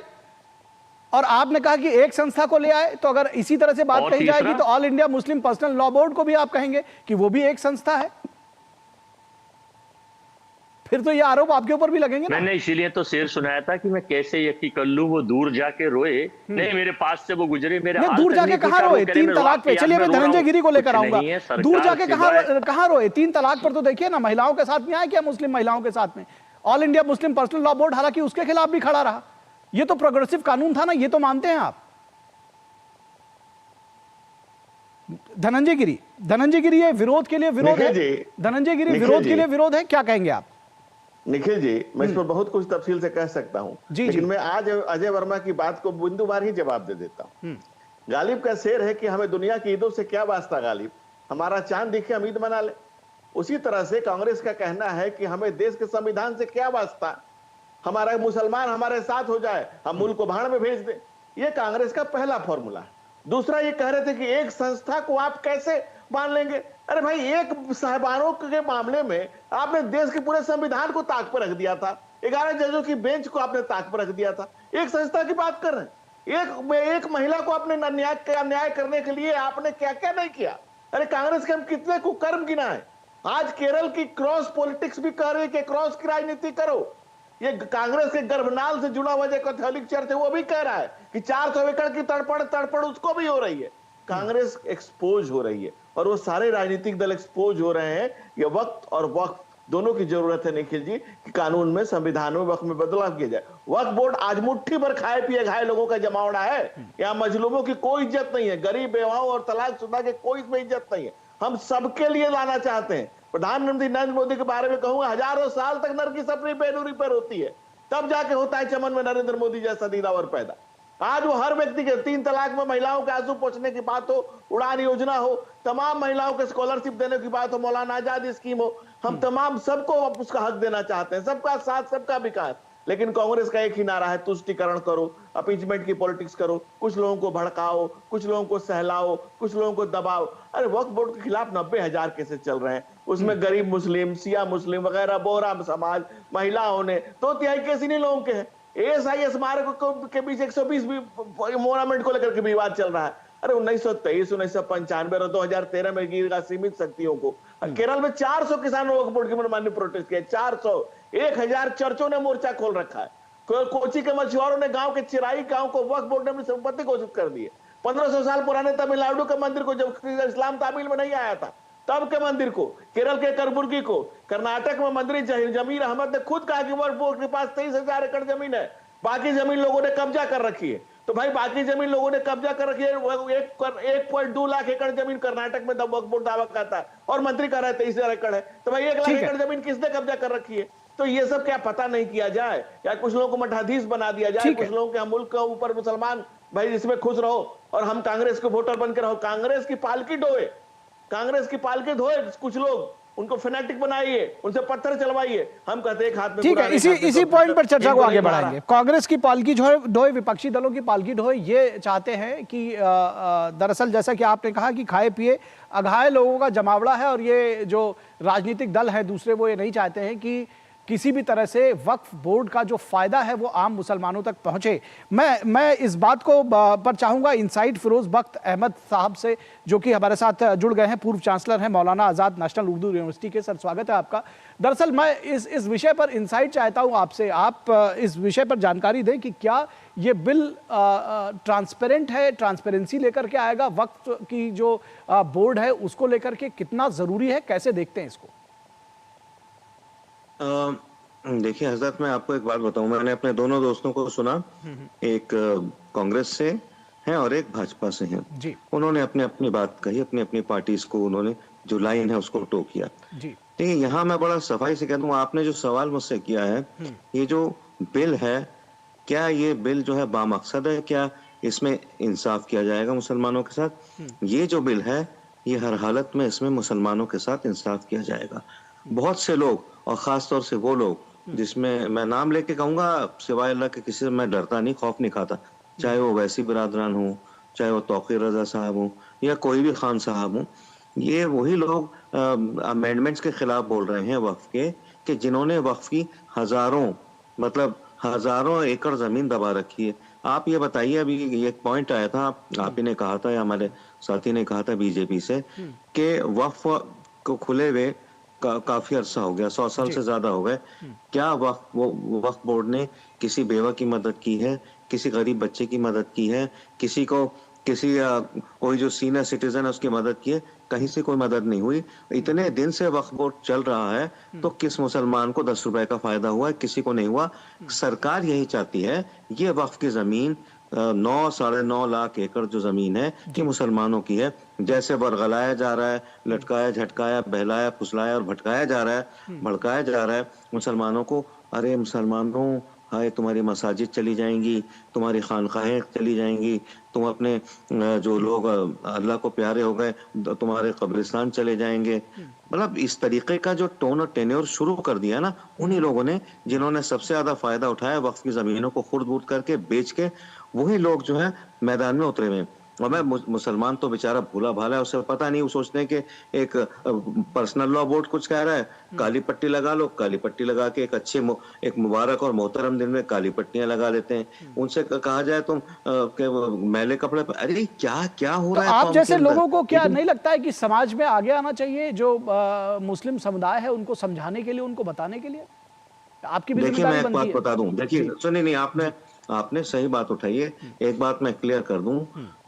और आपने कहा कि एक संस्था को ले आए, तो अगर इसी तरह से बात कही जाएगी तो all India Muslim personal law board को भी आप कहेंगे कि वो भी एक संस्था है, फिर तो ये आरोप आपके ऊपर भी लगेंगे ना। मैंने इसीलिए तो शेर सुनाया था कि मैं कैसे यकीन कर लूं वो दूर जाके रोए, नहीं मेरे पास से वो गुजरे, मेरे हाल दूर जाके कहां रोए? 3 तलाक पे, चलिए मैं धनंजय गिरी को लेकर आऊंगा। दूर जाके कहां रोए? 3 तलाक पर तो देखिए ना, महिलाओं के साथ न्याय किया, मुस्लिम महिलाओं के साथ में। All India Muslim personal law board हालांकि उसके खिलाफ भी खड़ा रहा, ये तो प्रोग्रेसिव कानून था ना, ये तो मानते हैं आप। धनंजय गिरी, ये विरोध के लिए विरोध है, धनंजय गिरी विरोध के लिए विरोध है, क्या कहेंगे आप? निखिल जी, मैं इस पर बहुत कुछ तफसील से कह सकता हूँ, लेकिन मैं आज अजय वर्मा की बात को बिंदुवार ही जवाब दे देता हूँ। गालिब का शेर है कि हमें दुनिया की ईदों से क्या वास्ता गालिब, हमारा चांद दिखे हम ईद मना ले। उसी तरह से कांग्रेस का कहना है कि हमें देश के संविधान से क्या वास्ता, हमारा मुसलमान हमारे साथ हो जाए, हम मुल्क को भाड़ में भेज दें। ये कांग्रेस का पहला फॉर्मूला है। दूसरा ये कह रहे थे कि एक संस्था को आप कैसे मान लेंगे। अरे भाई, एक साहिबानों के मामले में आपने देश के पूरे संविधान को ताक पर रख दिया था, 11 जजों की बेंच को आपने ताक पर रख दिया था। एक संस्था की बात कर रहे हैं, एक महिला को आपने न्याय करने के लिए आपने क्या क्या नहीं किया। अरे कांग्रेस के हम कितने कुकर्म गिनाए। आज केरल की क्रॉस पॉलिटिक्स भी कह रही है कि क्रॉस की राजनीति करो। ये कांग्रेस के गर्भनाल से जुड़ा हुआ जो कैथोलिक चर्च है वो भी कह रहा है कि 400 एकड़ की तड़पड़ उसको भी हो रही है। कांग्रेस एक्सपोज हो रही है और वो सारे राजनीतिक दल एक्सपोज हो रहे हैं। ये वक्त और वक्त दोनों की जरूरत है निखिल जी, कि कानून में, संविधान में वक्त में बदलाव किया जाए। वक्फ बोर्ड आज मुट्ठी भर खाए पिए घाये लोगों का जमावड़ा है। यहाँ मजलूमों की कोई इज्जत नहीं है, गरीब बेवाओं और तलाकशुदा के कोई इसमें इज्जत नहीं है। हम सबके लिए लाना चाहते हैं। प्रधानमंत्री नरेंद्र मोदी के बारे में कहूंगा, हजारों साल तक नरगिस अपनी बेनूरी पर होती है, तब जाके होता है चमन में नरेंद्र मोदी जैसा दीदावर पैदा। आज वो हर व्यक्ति के 3 तलाक में महिलाओं के आंसू पोंछने की बात हो, उड़ान योजना हो, तमाम महिलाओं को स्कॉलरशिप देने की बात हो, मौलाना आजाद स्कीम हो, हम तमाम सबको उसका हक देना चाहते हैं, सबका साथ सबका विकास। लेकिन कांग्रेस का एक ही नारा है, तुष्टीकरण करो, अपीचमेंट की पॉलिटिक्स करो, कुछ लोगों को भड़काओ, कुछ लोगों को सहलाओ, कुछ लोगों को दबाओ। अरे वक्फ बोर्ड के खिलाफ 90,000 केसेस चल रहे हैं, उसमें गरीब मुस्लिम, सिया मुस्लिम वगैरह, बोहरा समाज, महिलाओं ने 2/3 केस इन्हीं लोगों के हैं। ASIS स्मारक के बीच 120 मोनामेंट को लेकर के विवाद चल रहा है। अरे 1923, 1995 और 2013 में गिरेगा सीमित शक्तियों को। केरल में 400 किसानों वक्फ बोर्ड की मनमानी प्रोटेस्ट किया, 400, 1000 चर्चों ने मोर्चा खोल रखा है। कोची के मछुआरों ने गांव के चिराई गांव को वक्फ बोर्ड ने अपनी संपत्ति घोषित कर दी है। 1500 साल पुराने तमिलनाडु के मंदिर को, जब इस्लाम तामील में नहीं आया था तब के मंदिर को, केरल के करबुर्गी को, कर्नाटक में मंत्री जमीर अहमद ने खुद कहा कि वक्फ बोर्ड के पास 23,000 एकड़ जमीन है, बाकी जमीन लोगों ने कब्जा कर रखी है। तो भाई बाकी जमीन लोगों ने कब्जा कर रखी है, 1.2 लाख एकड़ जमीन कर्नाटक में वक्फ बोर्ड दावा करता है और मंत्री कह रहा है 23,000 एकड़ है। तो भाई 1 लाख एकड़ जमीन किसने कब्जा कर रखी है? तो ये सब क्या पता नहीं किया जाए, या कुछ लोगों को मठाधीश बना दिया जाए, कुछ लोगों के मुल्क के ऊपर मुसलमान भाई इसमें खुश रहो और हम कांग्रेस के वोटर बनकर रहो। कांग्रेस की पालकी ढोए, कांग्रेस की पालकी ढोए कुछ लोग, उनको फैनेटिक बनाइए, उनसे पत्थर चलवाइए। हम कहते हैं एक हाथ में, ठीक है, इसी पॉइंट पर चर्चा को आगे बढ़ाएंगे। कांग्रेस की पालकी ढोए, विपक्षी दलों की पालकी ढोए, ये चाहते हैं कि दरअसल जैसा कि आपने कहा कि खाए पिए अघाए लोगों का जमावड़ा है, और ये जो राजनीतिक दल है दूसरे, वो ये नहीं चाहते हैं कि किसी भी तरह से वक्फ बोर्ड का जो फायदा है वो आम मुसलमानों तक पहुंचे। मैं इस बात को पर चाहूंगा इनसाइड फिरोज बख्त अहमद साहब से, जो कि हमारे साथ जुड़ गए हैं, पूर्व चांसलर हैं मौलाना आज़ाद नेशनल उर्दू यूनिवर्सिटी के। सर, स्वागत है आपका। दरअसल मैं इस विषय पर इनसाइड चाहता हूं आपसे, आप इस विषय पर जानकारी दें कि क्या ये बिल ट्रांसपेरेंट है, ट्रांसपेरेंसी लेकर के आएगा, वक्फ की जो बोर्ड है उसको लेकर के कितना जरूरी है, कैसे देखते हैं इसको? देखिए हजरत, मैं आपको एक बात बताऊं, मैंने अपने दोनों दोस्तों को सुना, एक कांग्रेस से हैं और एक भाजपा से हैं जी। उन्होंने अपनी अपनी बात कही, अपनी अपनी पार्टीज को उन्होंने जो लाइन है उसको टो किया जी। देखिए यहाँ मैं बड़ा सफाई से कह दूं, आपने जो सवाल मुझसे किया है, ये जो बिल है, क्या ये बिल जो है बामकसद है, क्या इसमें इंसाफ किया जाएगा मुसलमानों के साथ? ये जो बिल है, ये हर हालत में इसमें मुसलमानों के साथ इंसाफ किया जाएगा। बहुत से लोग, और खास तौर से वो लोग जिसमें मैं नाम लेके कहूंगा, सिवाय अल्लाह के किसी से मैं डरता नहीं, खौफ नहीं खाता, चाहे वो वैसी बिरादरान हो, चाहे वो तौकीर रजा साहब हो, या कोई भी खान साहब हो, ये वही लोग अमेंडमेंट्स के खिलाफ बोल रहे हैं वक्फ के, कि जिन्होंने वक्फ की हजारों एकड़ जमीन दबा रखी है। आप ये बताइए, अभी एक पॉइंट आया था, आप ही ने कहा था या हमारे साथी ने कहा था बीजेपी से, कि वक्फ को खुले हुए काफी अरसा हो गया, 100 साल से ज्यादा हो गए। क्या वक्फ बोर्ड ने किसी बेवा की मदद की है, किसी गरीब बच्चे की मदद की है, किसी कोई जो सीनियर सिटीजन है उसकी मदद की है? कहीं से कोई मदद नहीं हुई। इतने दिन से वक्फ बोर्ड चल रहा है, तो किस मुसलमान को 10 रुपए का फायदा हुआ है? किसी को नहीं हुआ। सरकार यही चाहती है, ये वक्फ की जमीन 9-9.5 लाख एकड़ जो जमीन है कि मुसलमानों की है, जैसे बरगलाया जा रहा है, लटकाया झटकाया बहलाया फुसलाया और भटकाया जा रहा है, भड़काया जा रहा है मुसलमानों को। अरे मुसलमानों, हाय तुम्हारी मसाजिद चली जाएंगी, तुम्हारी खानकाहें चली जाएंगी, तुम अपने जो लोग अल्लाह को प्यारे हो गए तुम्हारे कब्रिस्तान चले जाएंगे। मतलब इस तरीके का जो टोन और टेन्योर शुरू कर दिया ना उन्हीं लोगों ने, जिन्होंने सबसे ज्यादा फायदा उठाया वक्फ की जमीनों को खुर्द बुर्द करके बेच के, वही लोग जो है मैदान में उतरे हुए। और मैं मुसलमान तो बेचारा भूला भाला है, उसे पता नहीं, वो सोचते हैं कि एक पर्सनल लॉ बोर्ड कुछ कह रहा है, काली पट्टी लगा लो, काली पट्टी लगा के एक मुबारक और मोहतरम दिन में काली पट्टियां लगा लेते हैं। उनसे कहा जाए तुम मैले कपड़े पर, अरे क्या क्या हो रहा है। आप जैसे लोगों को क्या नहीं लगता है कि समाज में आगे आना चाहिए, जो मुस्लिम समुदाय है उनको समझाने के लिए, उनको बताने के लिए? आपकी भी देखिए मैं एक बात बता दूं, देखिए सुनिए, नहीं आपने सही बात उठाई है। एक बात मैं क्लियर कर दूं,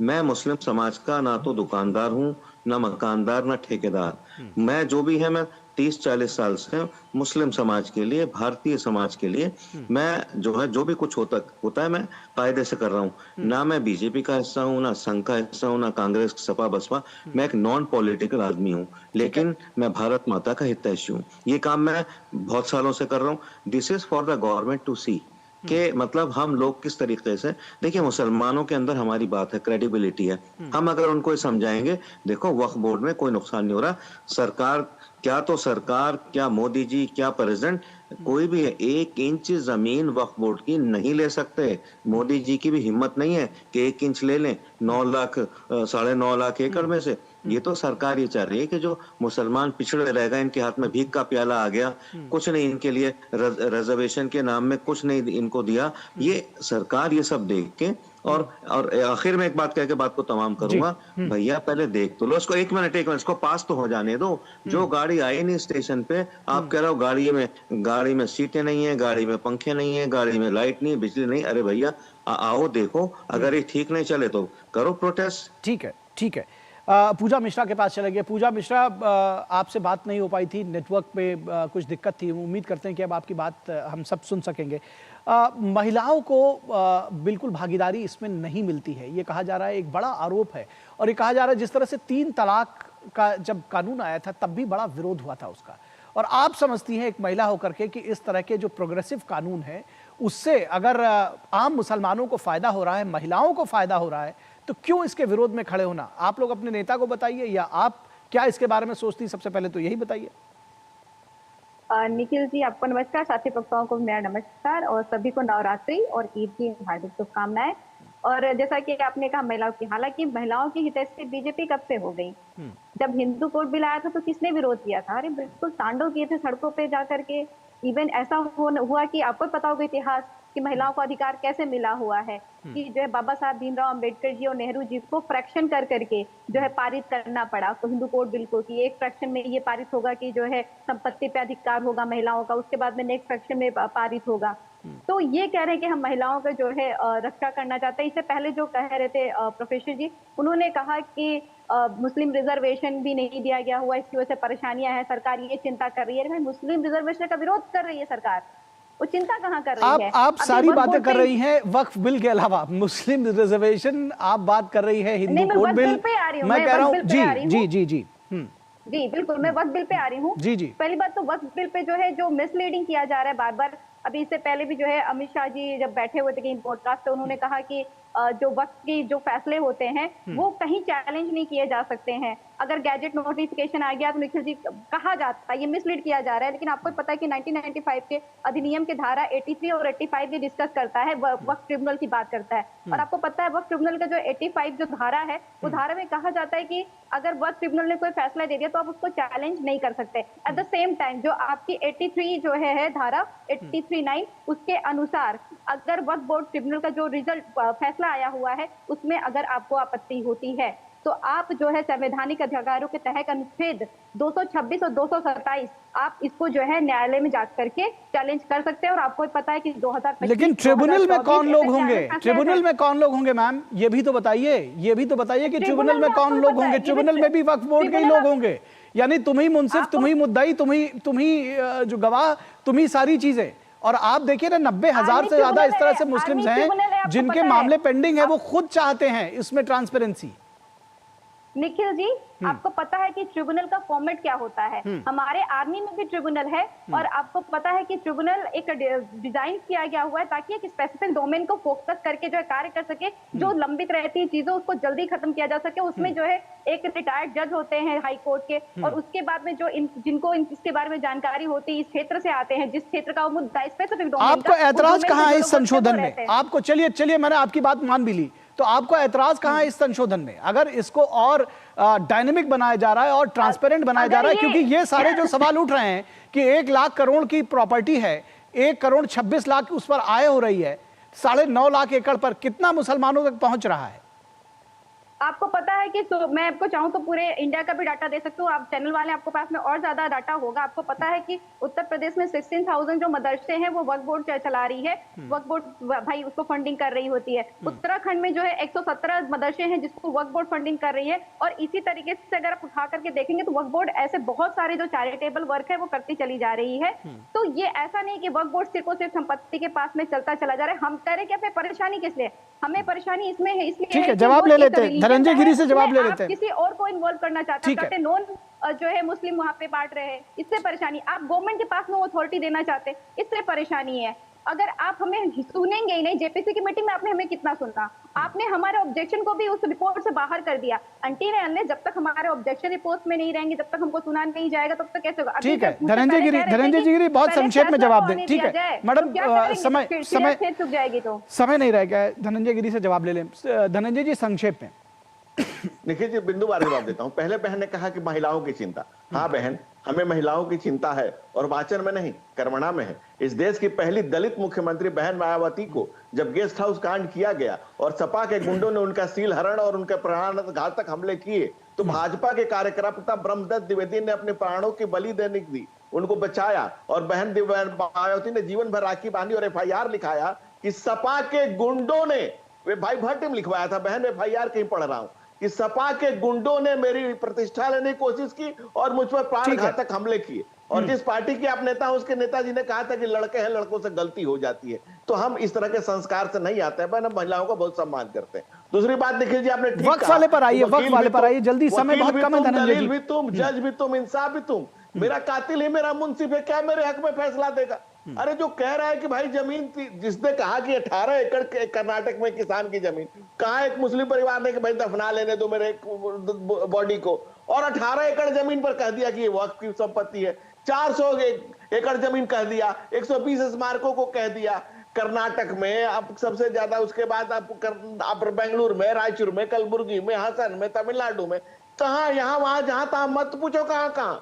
मैं मुस्लिम समाज का ना तो दुकानदार हूं, ना मकानदार, ना ठेकेदार। मैं जो भी है, मैं 30-40 साल से मुस्लिम समाज के लिए, भारतीय समाज के लिए मैं जो है जो भी कुछ होता है मैं कायदे से कर रहा हूँ। ना मैं बीजेपी का हिस्सा हूँ, ना संघ का हिस्सा हूँ, ना कांग्रेस, सपा, बसपा। मैं एक नॉन पॉलिटिकल आदमी हूँ, लेकिन मैं भारत माता का हितैषी हूँ। ये काम मैं बहुत सालों से कर रहा हूँ। This is for the government to see कि मतलब हम लोग किस तरीके से, देखिए मुसलमानों के अंदर हमारी बात है, क्रेडिबिलिटी है। हम अगर उनको ये समझाएंगे, देखो वक्फ बोर्ड में कोई नुकसान नहीं हो रहा, सरकार क्या मोदी जी, क्या प्रेसिडेंट, कोई भी 1 इंच जमीन वक्फ बोर्ड की नहीं ले सकते। मोदी जी की भी हिम्मत नहीं है कि 1 इंच ले लें 9.5 लाख एकड़ में से। ये तो सरकार ये चाह रही है कि जो मुसलमान पिछड़े रहेगा, इनके हाथ में भीख का प्याला आ गया, कुछ नहीं इनके लिए, रिजर्वेशन के नाम में कुछ नहीं इनको दिया। ये सरकार ये सब देख के और आखिर में एक बात कह के बात को तमाम करूंगा, भैया पहले देख तो लो इसको, एक मिनट इसको पास तो हो जाने दो। जो गाड़ी आई नहीं स्टेशन पे, आप कह रहे हो गाड़ी में सीटें नहीं है, गाड़ी में पंखे नहीं है, गाड़ी में लाइट नहीं, बिजली नहीं। अरे भैया आओ देखो, अगर ये ठीक नहीं चले तो करो प्रोटेस्ट। ठीक है। पूजा मिश्रा के पास चले गए। पूजा मिश्रा, आपसे बात नहीं हो पाई थी, नेटवर्क पे कुछ दिक्कत थी। उम्मीद करते हैं कि अब आपकी बात हम सब सुन सकेंगे। महिलाओं को बिल्कुल भागीदारी इसमें नहीं मिलती है, ये कहा जा रहा है, एक बड़ा आरोप है। और ये कहा जा रहा है जिस तरह से 3 तलाक का जब कानून आया था तब भी बड़ा विरोध हुआ था उसका। और आप समझती हैं एक महिला होकर के कि इस तरह के जो प्रोग्रेसिव कानून है उससे अगर आम मुसलमानों को फायदा हो रहा है, महिलाओं को फायदा हो रहा है, तो क्यों इसके विरोध में खड़े होना? आप लोग अपने नेता को बताइए, या आप क्या इसके बारे में सोचती, सबसे पहले तो यही बताइए। निखिल जी, आपको नमस्कार, साथी वक्ताओं को मेरा नमस्कार, और सभी को नवरात्रि और ईद की हार्दिक शुभकामनाएं। और जैसा कि आपने कहा महिलाओं की, हालांकि महिलाओं की हितैषी बीजेपी कब से हो गई। जब हिंदू कोड बिल आया था तो किसने विरोध किया था? अरे बिल्कुल तांडव किए थे सड़कों पे जाकर के। इवन ऐसा हुआ कि आपको पता होगा इतिहास कि महिलाओं को अधिकार कैसे मिला हुआ है, कि जो है बाबा साहब भीमराव अंबेडकर जी और नेहरू जी को फ्रैक्शन कर करके जो है पारित करना पड़ा तो हिंदू कोड बिल को, कि एक फ्रैक्शन में ये पारित होगा कि जो है संपत्ति पे अधिकार होगा महिलाओं का, उसके बाद में नेक्स्ट फ्रैक्शन में पारित होगा। तो ये कह रहे हैं कि हम महिलाओं का जो है रक्षा करना चाहते हैं। इससे पहले जो कह रहे थे प्रोफेसर जी, उन्होंने कहा कि मुस्लिम रिजर्वेशन भी नहीं दिया गया हुआ, इसकी वजह से परेशानियां हैं, सरकार ये चिंता कर रही है। मुस्लिम रिजर्वेशन का विरोध कर रही है सरकार, वो चिंता कहाँ कर रही है? आप सारी बातें कर रही हैं वक्फ बिल के अलावा, मुस्लिम रिजर्वेशन आप बात कर रही है, हिंदू कोड बिल मैं कह रहा हूँ। जी बिल्कुल, मैं वक्फ बिल पे आ रही हूँ। जी पहली बात तो वक्फ बिल पे जो है जो मिसलीडिंग किया जा रहा है बार बार। अभी इससे पहले भी जो है अमित शाह जी जब बैठे हुए थे कहीं पॉडकास्ट पे, उन्होंने कहा कि जो वक्त की जो फैसले होते हैं वो कहीं चैलेंज नहीं किए जा सकते हैं। अगर गैजेट नोटिफिकेशन आ गया तो निखिल जी कहा जाता है, ये मिसलीड किया जा रहा है। लेकिन आपको पता है कि 1995 के अधिनियम के धारा 83 और 85 ये डिस्कस करता है, वक्फ ट्रिब्यूनल की बात करता है। और आपको पता है वक्फ ट्रिब्यूनल का जो 85 जो धारा है, वो धारा में कहा जाता है कि अगर वक्फ ट्रिब्यूनल ने कोई फैसला दे दिया तो आप उसको चैलेंज नहीं कर सकते। एट द सेम टाइम जो आपकी 83 जो है धारा 83(9) उसके अनुसार अगर वक्फ बोर्ड ट्रिब्यूनल का जो रिजल्ट फैसला आया हुआ है उसमें अगर आपको आपत्ति होती है तो आप जो है संवैधानिक अधिकारों के तहत अनुच्छेद 226 और 227 आप इसको जो है न्यायालय में जा करके चैलेंज कर सकते हैं। और आपको पता है कि 2025 लेकिन ट्रिब्यूनल में कौन लोग होंगे? ट्रिब्यूनल में कौन लोग होंगे मैम, ये भी तो बताइए, कि ट्रिब्यूनल में कौन लोग होंगे? ट्रिब्यूनल में भी वक्फ बोर्ड के ही लोग होंगे, यानी तुम ही मुंसिफ, तुम ही मुद्दाई, तुम ही जो गवाह, तुम ही सारी चीजें। और आप देखिए ना 90,000 से ज्यादा इस तरह से मुस्लिम्स हैं जिनके मामले पेंडिंग है, वो खुद चाहते हैं इसमें ट्रांसपेरेंसी। निखिल जी, आपको पता है कि ट्रिब्यूनल का फॉर्मेट क्या होता है? हमारे आर्मी में भी ट्रिब्यूनल है और आपको पता है कि ट्रिब्यूनल एक डिजाइन किया गया हुआ है ताकि एक स्पेसिफिक डोमेन को फोकस करके जो है कार्य कर सके, जो लंबित रहती है चीजों उसको जल्दी खत्म किया जा सके। उसमें जो है एक रिटायर्ड जज होते हैं हाई कोर्ट के, और उसके बाद में जो जिनको इसके बारे में जानकारी होती है, इस क्षेत्र से आते हैं, जिस क्षेत्र का वो मुद्दा स्पेसिफिक डोमेन। आपको एतराज कहाँ है इस संशोधन में? आपको चलिए मैंने आपकी बात मान भी ली, तो आपको ऐतराज कहां है इस संशोधन में? अगर इसको और डायनेमिक बनाया जा रहा है और ट्रांसपेरेंट बनाया जा रहा है, क्योंकि ये सारे जो सवाल उठ रहे हैं कि 1 लाख करोड़ की प्रॉपर्टी है, 1 करोड़ 26 लाख उस पर आय हो रही है, 9.5 लाख एकड़ पर कितना मुसलमानों तक पहुंच रहा है? आपको पता है कि मैं आपको चाहूं तो पूरे इंडिया का भी डाटा दे सकती हूँ, आप चैनल वाले आपको पास में और ज्यादा डाटा होगा। आपको पता है कि उत्तर प्रदेश में 16,000 जो मदरसे हैं वो वक्फ बोर्ड चला रही है, वक्फ बोर्ड भाई उसको फंडिंग कर रही होती है। उत्तराखंड में जो है 117 मदरसे हैं जिसको वक्फ बोर्ड फंडिंग कर रही है, और इसी तरीके से अगर आप उठा करके देखेंगे तो वक्फ बोर्ड ऐसे बहुत सारे जो चैरिटेबल वर्क है वो करती चली जा रही है। तो ये ऐसा नहीं कि वक्फ बोर्ड सिर्फ संपत्ति के पास में चलता चला जा रहा है। हम कह रहे कि परेशानी किस लिए? हमें परेशानी इसमें है, इसलिए ठीक है, जवाब ले लेते हैं, धनंजय गिरी से जवाब ले लेते हैं। किसी और को इन्वॉल्व करना चाहते हैं, नॉन जो है मुस्लिम वहां पे बांट रहे हैं, इससे परेशानी। आप गवर्नमेंट के पास में अथॉरिटी देना चाहते हैं, इससे परेशानी है। अगर आप हमें सुनेंगे ही नहीं, जेपीसी की मीटिंग में आपने हमें कितना सुना? आपने हमारे ऑब्जेक्शन को भी उस रिपोर्ट से बाहर कर दिया। जब तक हमारे ऑब्जेक्शन रिपोर्ट में नहीं रहेंगे, जब तक हमको सुना नहीं जाएगा, तब तक कैसे होगा? ठीक है, धनंजय गिरी बहुत संक्षेप में जवाब दें। ठीक है मैडम, समय नहीं रहेगा, धनंजय गिरी से जवाब ले लें। धनंजय जी संक्षेप में। निखिल जी, बिंदु बार जवाब देता हूं। पहले बहन ने कहा कि महिलाओं की चिंता, हाँ बहन, हमें महिलाओं की चिंता है, और वाचन में नहीं कर्मणा में है। इस देश की पहली दलित मुख्यमंत्री बहन मायावती को जब गेस्ट हाउस कांड किया गया और सपा के गुंडों ने उनका सील हरण और उनके प्राणघातक हमले किए, तो भाजपा के कार्यकर्ता ब्रह्मदत्त द्विवेदी ने अपने प्राणों की बलि देने दी, उनको बचाया, और बहन मायावती ने जीवन भर राखी बांधी और FIR लिखाया कि सपा के गुंडों ने, वे भाई भट्ट में लिखवाया था, बहन FIR कहीं पढ़ रहा हूं, कि सपा के गुंडों ने मेरी प्रतिष्ठा लेने की कोशिश की और मुझ पर प्राणघातक हमले किए। और जिस पार्टी के आप नेता हैं, उसके नेताजी ने कहा था कि लड़के हैं, लड़कों से गलती हो जाती है। तो हम इस तरह के संस्कार से नहीं आते हैं, हम महिलाओं का बहुत सम्मान करते हैं। दूसरी बात देखिए जी, आपने ठीक वक्त वाले पर आइए, वक्त वाले पर आइए, जल्दी, समय बहुत कम है। दलील भी तुम, जज भी तुम, इंसाफ भी तुम। मेरा कातिल ही मेरा मुंसिफ है, क्या मेरे हक में फैसला देगा? अरे जो कह रहा है कि भाई जमीन, जिसने कहा कि 18 एकड़ के कर्नाटक में किसान की जमीन, कहा एक मुस्लिम परिवार ने कि भाई दफना लेने दो मेरे बॉडी को, और 18 एकड़ जमीन पर कह दिया कि ये वक्फ की संपत्ति है। 400 एकड़ जमीन कह दिया, 120 स्मारकों को कह दिया कर्नाटक में। अब सबसे ज्यादा उसके बाद आप बेंगलुरु में, रायचूर में, कलबुर्गी में, हसन में, तमिलनाडु में, कहा यहाँ वहां जहां तहां मत पूछो, कहां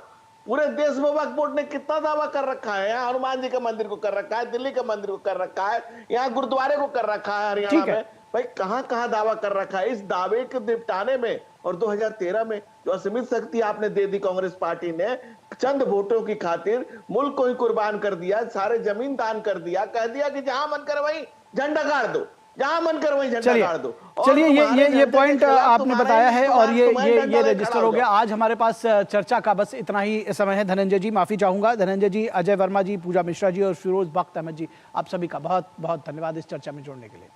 पूरे देश में वक्फ बोर्ड ने कितना दावा कर रखा है। यहाँ हनुमान जी के मंदिर को कर रखा है, दिल्ली के मंदिर को कर रखा है, यहाँ गुरुद्वारे को कर रखा है, हरियाणा में, भाई कहां दावा कर रखा है। इस दावे के निपटाने में और 2013 में जो असीमित शक्ति आपने दे दी कांग्रेस पार्टी ने, चंद वोटों की खातिर मुल्क को ही कुर्बान कर दिया, सारे जमीन दान कर दिया, कह दिया कि जहां मन कर वहीं झंडा गाड़ दो, जहां मन कर वहीं झंडा गाड़ दो। चलिए ये पॉइंट आपने बताया है और ये रजिस्टर हो गया। आज हमारे पास चर्चा का बस इतना ही समय है। धनंजय जी माफी चाहूंगा, धनंजय जी, अजय वर्मा जी, पूजा मिश्रा जी और फिरोज बख्त अहमद जी, आप सभी का बहुत बहुत धन्यवाद इस चर्चा में जुड़ने के लिए।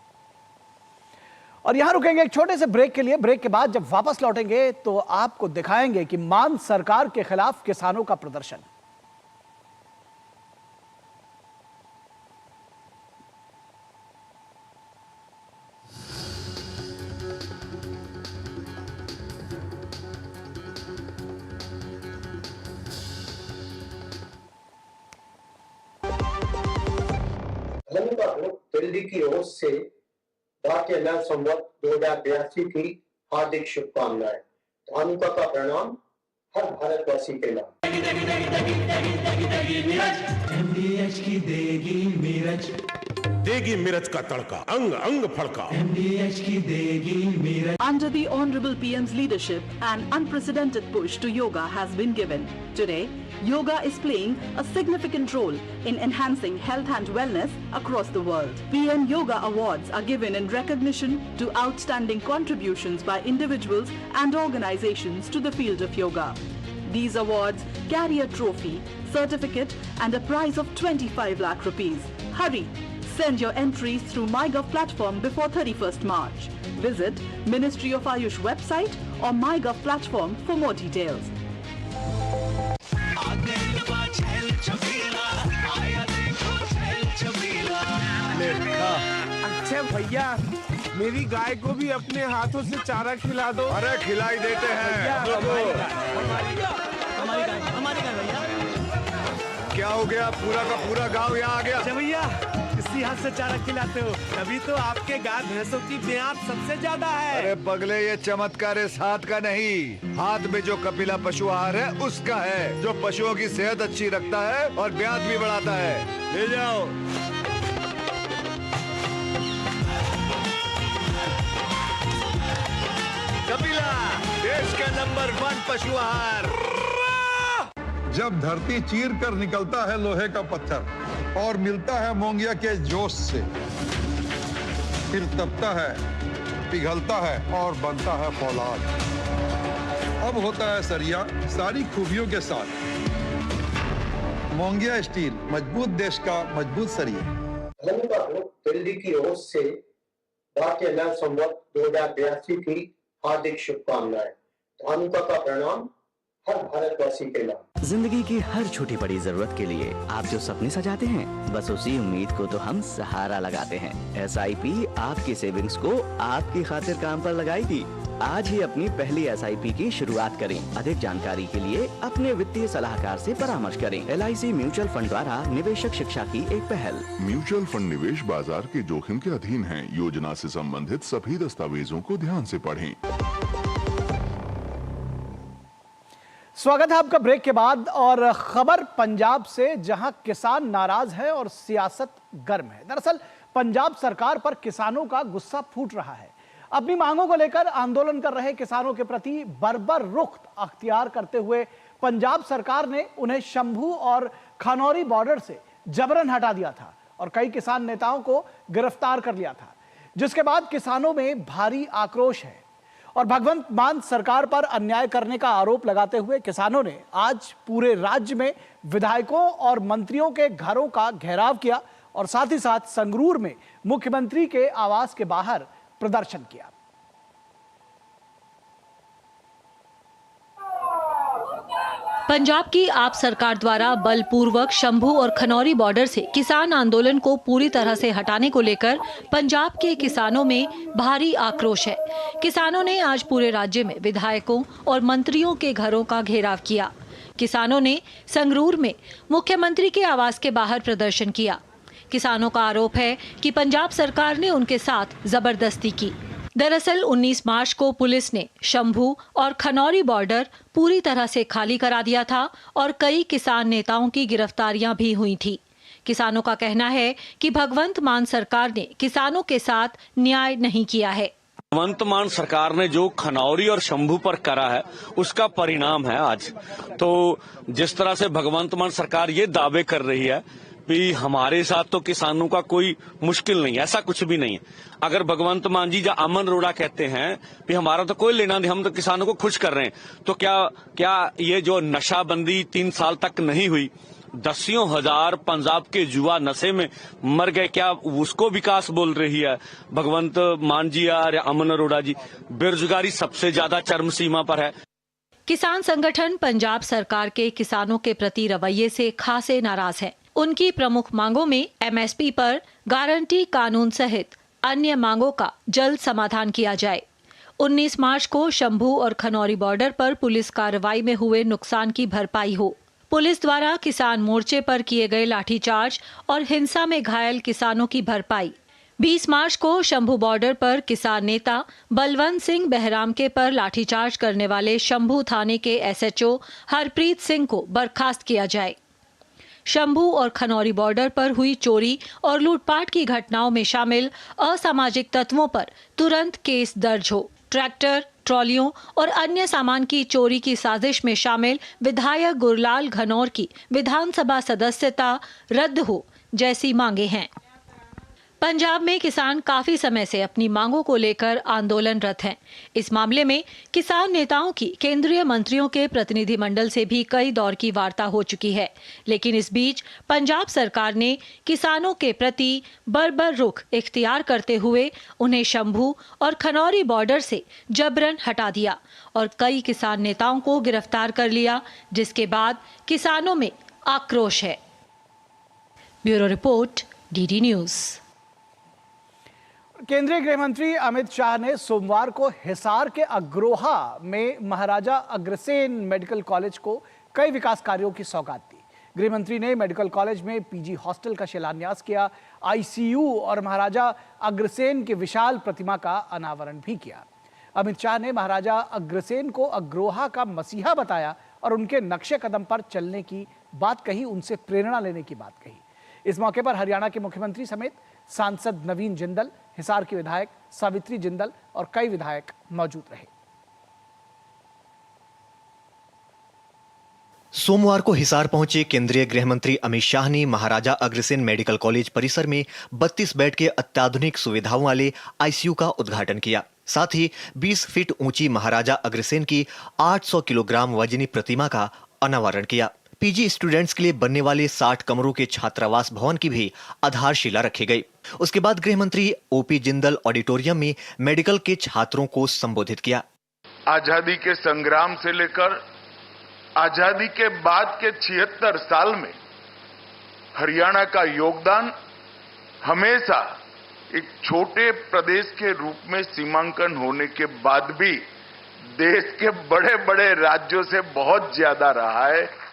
और यहां रुकेंगे एक छोटे से ब्रेक के लिए। ब्रेक के बाद जब वापस लौटेंगे तो आपको दिखाएंगे कि मान सरकार के खिलाफ किसानों का प्रदर्शन। दिल्ली की ओर से भारतीय नव संवत 2082 की हार्दिक शुभकामनाएं। धानुका का प्रणाम हर भारतवासी के नाम। MDH की देगी मिर्च, देगी मिर्च का तड़का, अंग अंग फड़का। MDH की देगी मिर्च। Under the Honorable PM's leadership, an unprecedented push to yoga has been given. Today, yoga is playing a significant role in enhancing health and wellness across the world. PM Yoga Awards are given in recognition to outstanding contributions by individuals and organizations to the field of yoga. These awards carry a trophy, certificate and a prize of 25 lakh rupees. Hurry! Send your entries through MyGov platform before 31st March. Visit Ministry of Ayush website or MyGov platform for more details. अच्छा भैया, मेरी गाय को भी अपने हाथों से चारा खिला दो। अरे खिलाई देते हैं। हमारी गाय भैया। क्या हो गया, पूरा का पूरा गांव यहाँ आ गया। अच्छा भैया, इसी हाथ से चारा खिलाते हो, तभी तो आपके गाय भैंसों की ब्याज सबसे ज्यादा है। अरे पगले, ये चमत्कार इस हाथ का नहीं, हाथ में जो कपिला पशु आहार है उसका है, जो पशुओं की सेहत अच्छी रखता है और ब्याज भी बढ़ाता है। ले जाओ। कपिला, देश का नंबर 1 पशु आहार। जब धरती चीर कर निकलता है लोहे का पत्थर और मिलता है मोंगिया के जोश से, फिर तपता है, पिघलता है और बनता है फौलाद। अब होता है सरिया सारी खूबियों के साथ। मोंगिया स्टील, मजबूत देश का मजबूत सरिया। दिल्ली की ओर से भारतीय नव संवत 2082 की हार्दिक शुभकामनाएं। धानुका का प्रणाम हर भारतवासी के नाम। जिंदगी की हर छोटी बड़ी जरूरत के लिए आप जो सपने सजाते हैं, बस उसी उम्मीद को तो हम सहारा लगाते हैं। SIP आपकी सेविंग्स को आपकी खातिर काम पर लगाएगी। आज ही अपनी पहली SIP की शुरुआत करें। अधिक जानकारी के लिए अपने वित्तीय सलाहकार से परामर्श करें। LIC म्यूचुअल फंड द्वारा निवेशक शिक्षा की एक पहल। म्यूचुअल फंड निवेश बाजार के जोखिम के अधीन है। योजना से संबंधित सभी दस्तावेजों को ध्यान से पढ़ें। स्वागत है आपका ब्रेक के बाद। और खबर पंजाब से, जहां किसान नाराज है और सियासत गर्म है। दरअसल पंजाब सरकार पर किसानों का गुस्सा फूट रहा है। अपनी मांगों को लेकर आंदोलन कर रहे किसानों के प्रति बर्बर रुख अख्तियार करते हुए पंजाब सरकार ने उन्हें शंभू और खनौरी बॉर्डर से जबरन हटा दिया था और कई किसान नेताओं को गिरफ्तार कर लिया था, जिसके बाद किसानों में भारी आक्रोश है। और भगवंत मान सरकार पर अन्याय करने का आरोप लगाते हुए किसानों ने आज पूरे राज्य में विधायकों और मंत्रियों के घरों का घेराव किया और साथ ही साथ संगरूर में मुख्यमंत्री के आवास के बाहर प्रदर्शन किया। पंजाब की आप सरकार द्वारा बलपूर्वक शंभू और खनौरी बॉर्डर से किसान आंदोलन को पूरी तरह से हटाने को लेकर पंजाब के किसानों में भारी आक्रोश है। किसानों ने आज पूरे राज्य में विधायकों और मंत्रियों के घरों का घेराव किया। किसानों ने संगरूर में मुख्यमंत्री के आवास के बाहर प्रदर्शन किया। किसानों का आरोप है कि पंजाब सरकार ने उनके साथ जबरदस्ती की। दरअसल 19 मार्च को पुलिस ने शंभू और खनौरी बॉर्डर पूरी तरह से खाली करा दिया था और कई किसान नेताओं की गिरफ्तारियां भी हुई थी। किसानों का कहना है कि भगवंत मान सरकार ने किसानों के साथ न्याय नहीं किया है। भगवंत मान सरकार ने जो खनौरी और शंभू पर करा है उसका परिणाम है आज। तो जिस तरह से भगवंत मान सरकार ये दावे कर रही है भी हमारे साथ तो किसानों का कोई मुश्किल नहीं, ऐसा कुछ भी नहीं है। अगर भगवंत मान जी या अमन अरोड़ा कहते हैं कि हमारा तो कोई लेना नहीं, हम तो किसानों को खुश कर रहे हैं, तो क्या ये जो नशाबंदी 3 साल तक नहीं हुई, दसियों हजार पंजाब के युवा नशे में मर गए, क्या उसको विकास बोल रही है भगवंत मान जी या अमन अरोड़ा जी? बेरोजगारी सबसे ज्यादा चरम सीमा पर है। किसान संगठन पंजाब सरकार के किसानों के प्रति रवैये से खासे नाराज है। उनकी प्रमुख मांगों में MSP पर गारंटी कानून सहित अन्य मांगों का जल्द समाधान किया जाए। 19 मार्च को शंभू और खनौरी बॉर्डर पर पुलिस कार्रवाई में हुए नुकसान की भरपाई हो। पुलिस द्वारा किसान मोर्चे पर किए गए लाठीचार्ज और हिंसा में घायल किसानों की भरपाई। 20 मार्च को शंभू बॉर्डर पर किसान नेता बलवंत सिंह बहरामके पर लाठीचार्ज करने वाले शंभू थाने के SHO हरप्रीत सिंह को बर्खास्त किया जाए। शंभू और खनौरी बॉर्डर पर हुई चोरी और लूटपाट की घटनाओं में शामिल असामाजिक तत्वों पर तुरंत केस दर्ज हो। ट्रैक्टर, ट्रॉलियों और अन्य सामान की चोरी की साजिश में शामिल विधायक गुरलाल घनौर की विधानसभा सदस्यता रद्द हो जैसी मांगे हैं। पंजाब में किसान काफी समय से अपनी मांगों को लेकर आंदोलनरत हैं। इस मामले में किसान नेताओं की केंद्रीय मंत्रियों के प्रतिनिधिमंडल से भी कई दौर की वार्ता हो चुकी है, लेकिन इस बीच पंजाब सरकार ने किसानों के प्रति बर्बर रुख इख्तियार करते हुए उन्हें शंभू और खनौरी बॉर्डर से जबरन हटा दिया और कई किसान नेताओं को गिरफ्तार कर लिया, जिसके बाद किसानों में आक्रोश है। Bureau report, DD news. केंद्रीय गृह मंत्री अमित शाह ने सोमवार को हिसार के अग्रोहा में महाराजा अग्रसेन मेडिकल कॉलेज को कई विकास कार्यों की सौगात दी। गृह मंत्री ने मेडिकल कॉलेज में पीजी हॉस्टल का शिलान्यास किया, आईसीयू और महाराजा अग्रसेन की विशाल प्रतिमा का अनावरण भी किया। अमित शाह ने महाराजा अग्रसेन को अग्रोहा का मसीहा बताया और उनके नक्शे कदम पर चलने की बात कही, उनसे प्रेरणा लेने की बात कही। इस मौके पर हरियाणा के मुख्यमंत्री समेत सांसद नवीन जिंदल, हिसार की विधायक सावित्री जिंदल और कई विधायक मौजूद रहे। सोमवार को हिसार पहुंचे केंद्रीय गृह मंत्री अमित शाह ने महाराजा अग्रसेन मेडिकल कॉलेज परिसर में 32 बेड के अत्याधुनिक सुविधाओं वाले आईसीयू का उद्घाटन किया। साथ ही 20 फीट ऊंची महाराजा अग्रसेन की 800 किलोग्राम वजनी प्रतिमा का अनावरण किया। पीजी स्टूडेंट्स के लिए बनने वाले 60 कमरों के छात्रावास भवन की भी आधारशिला रखी गई। उसके बाद गृह मंत्री ओपी जिंदल ऑडिटोरियम में मेडिकल के छात्रों को संबोधित किया। आजादी के संग्राम से लेकर आजादी के बाद के 76 साल में हरियाणा का योगदान हमेशा एक छोटे प्रदेश के रूप में सीमांकन होने के बाद भी देश के बड़े बड़े राज्यों से बहुत ज्यादा रहा है।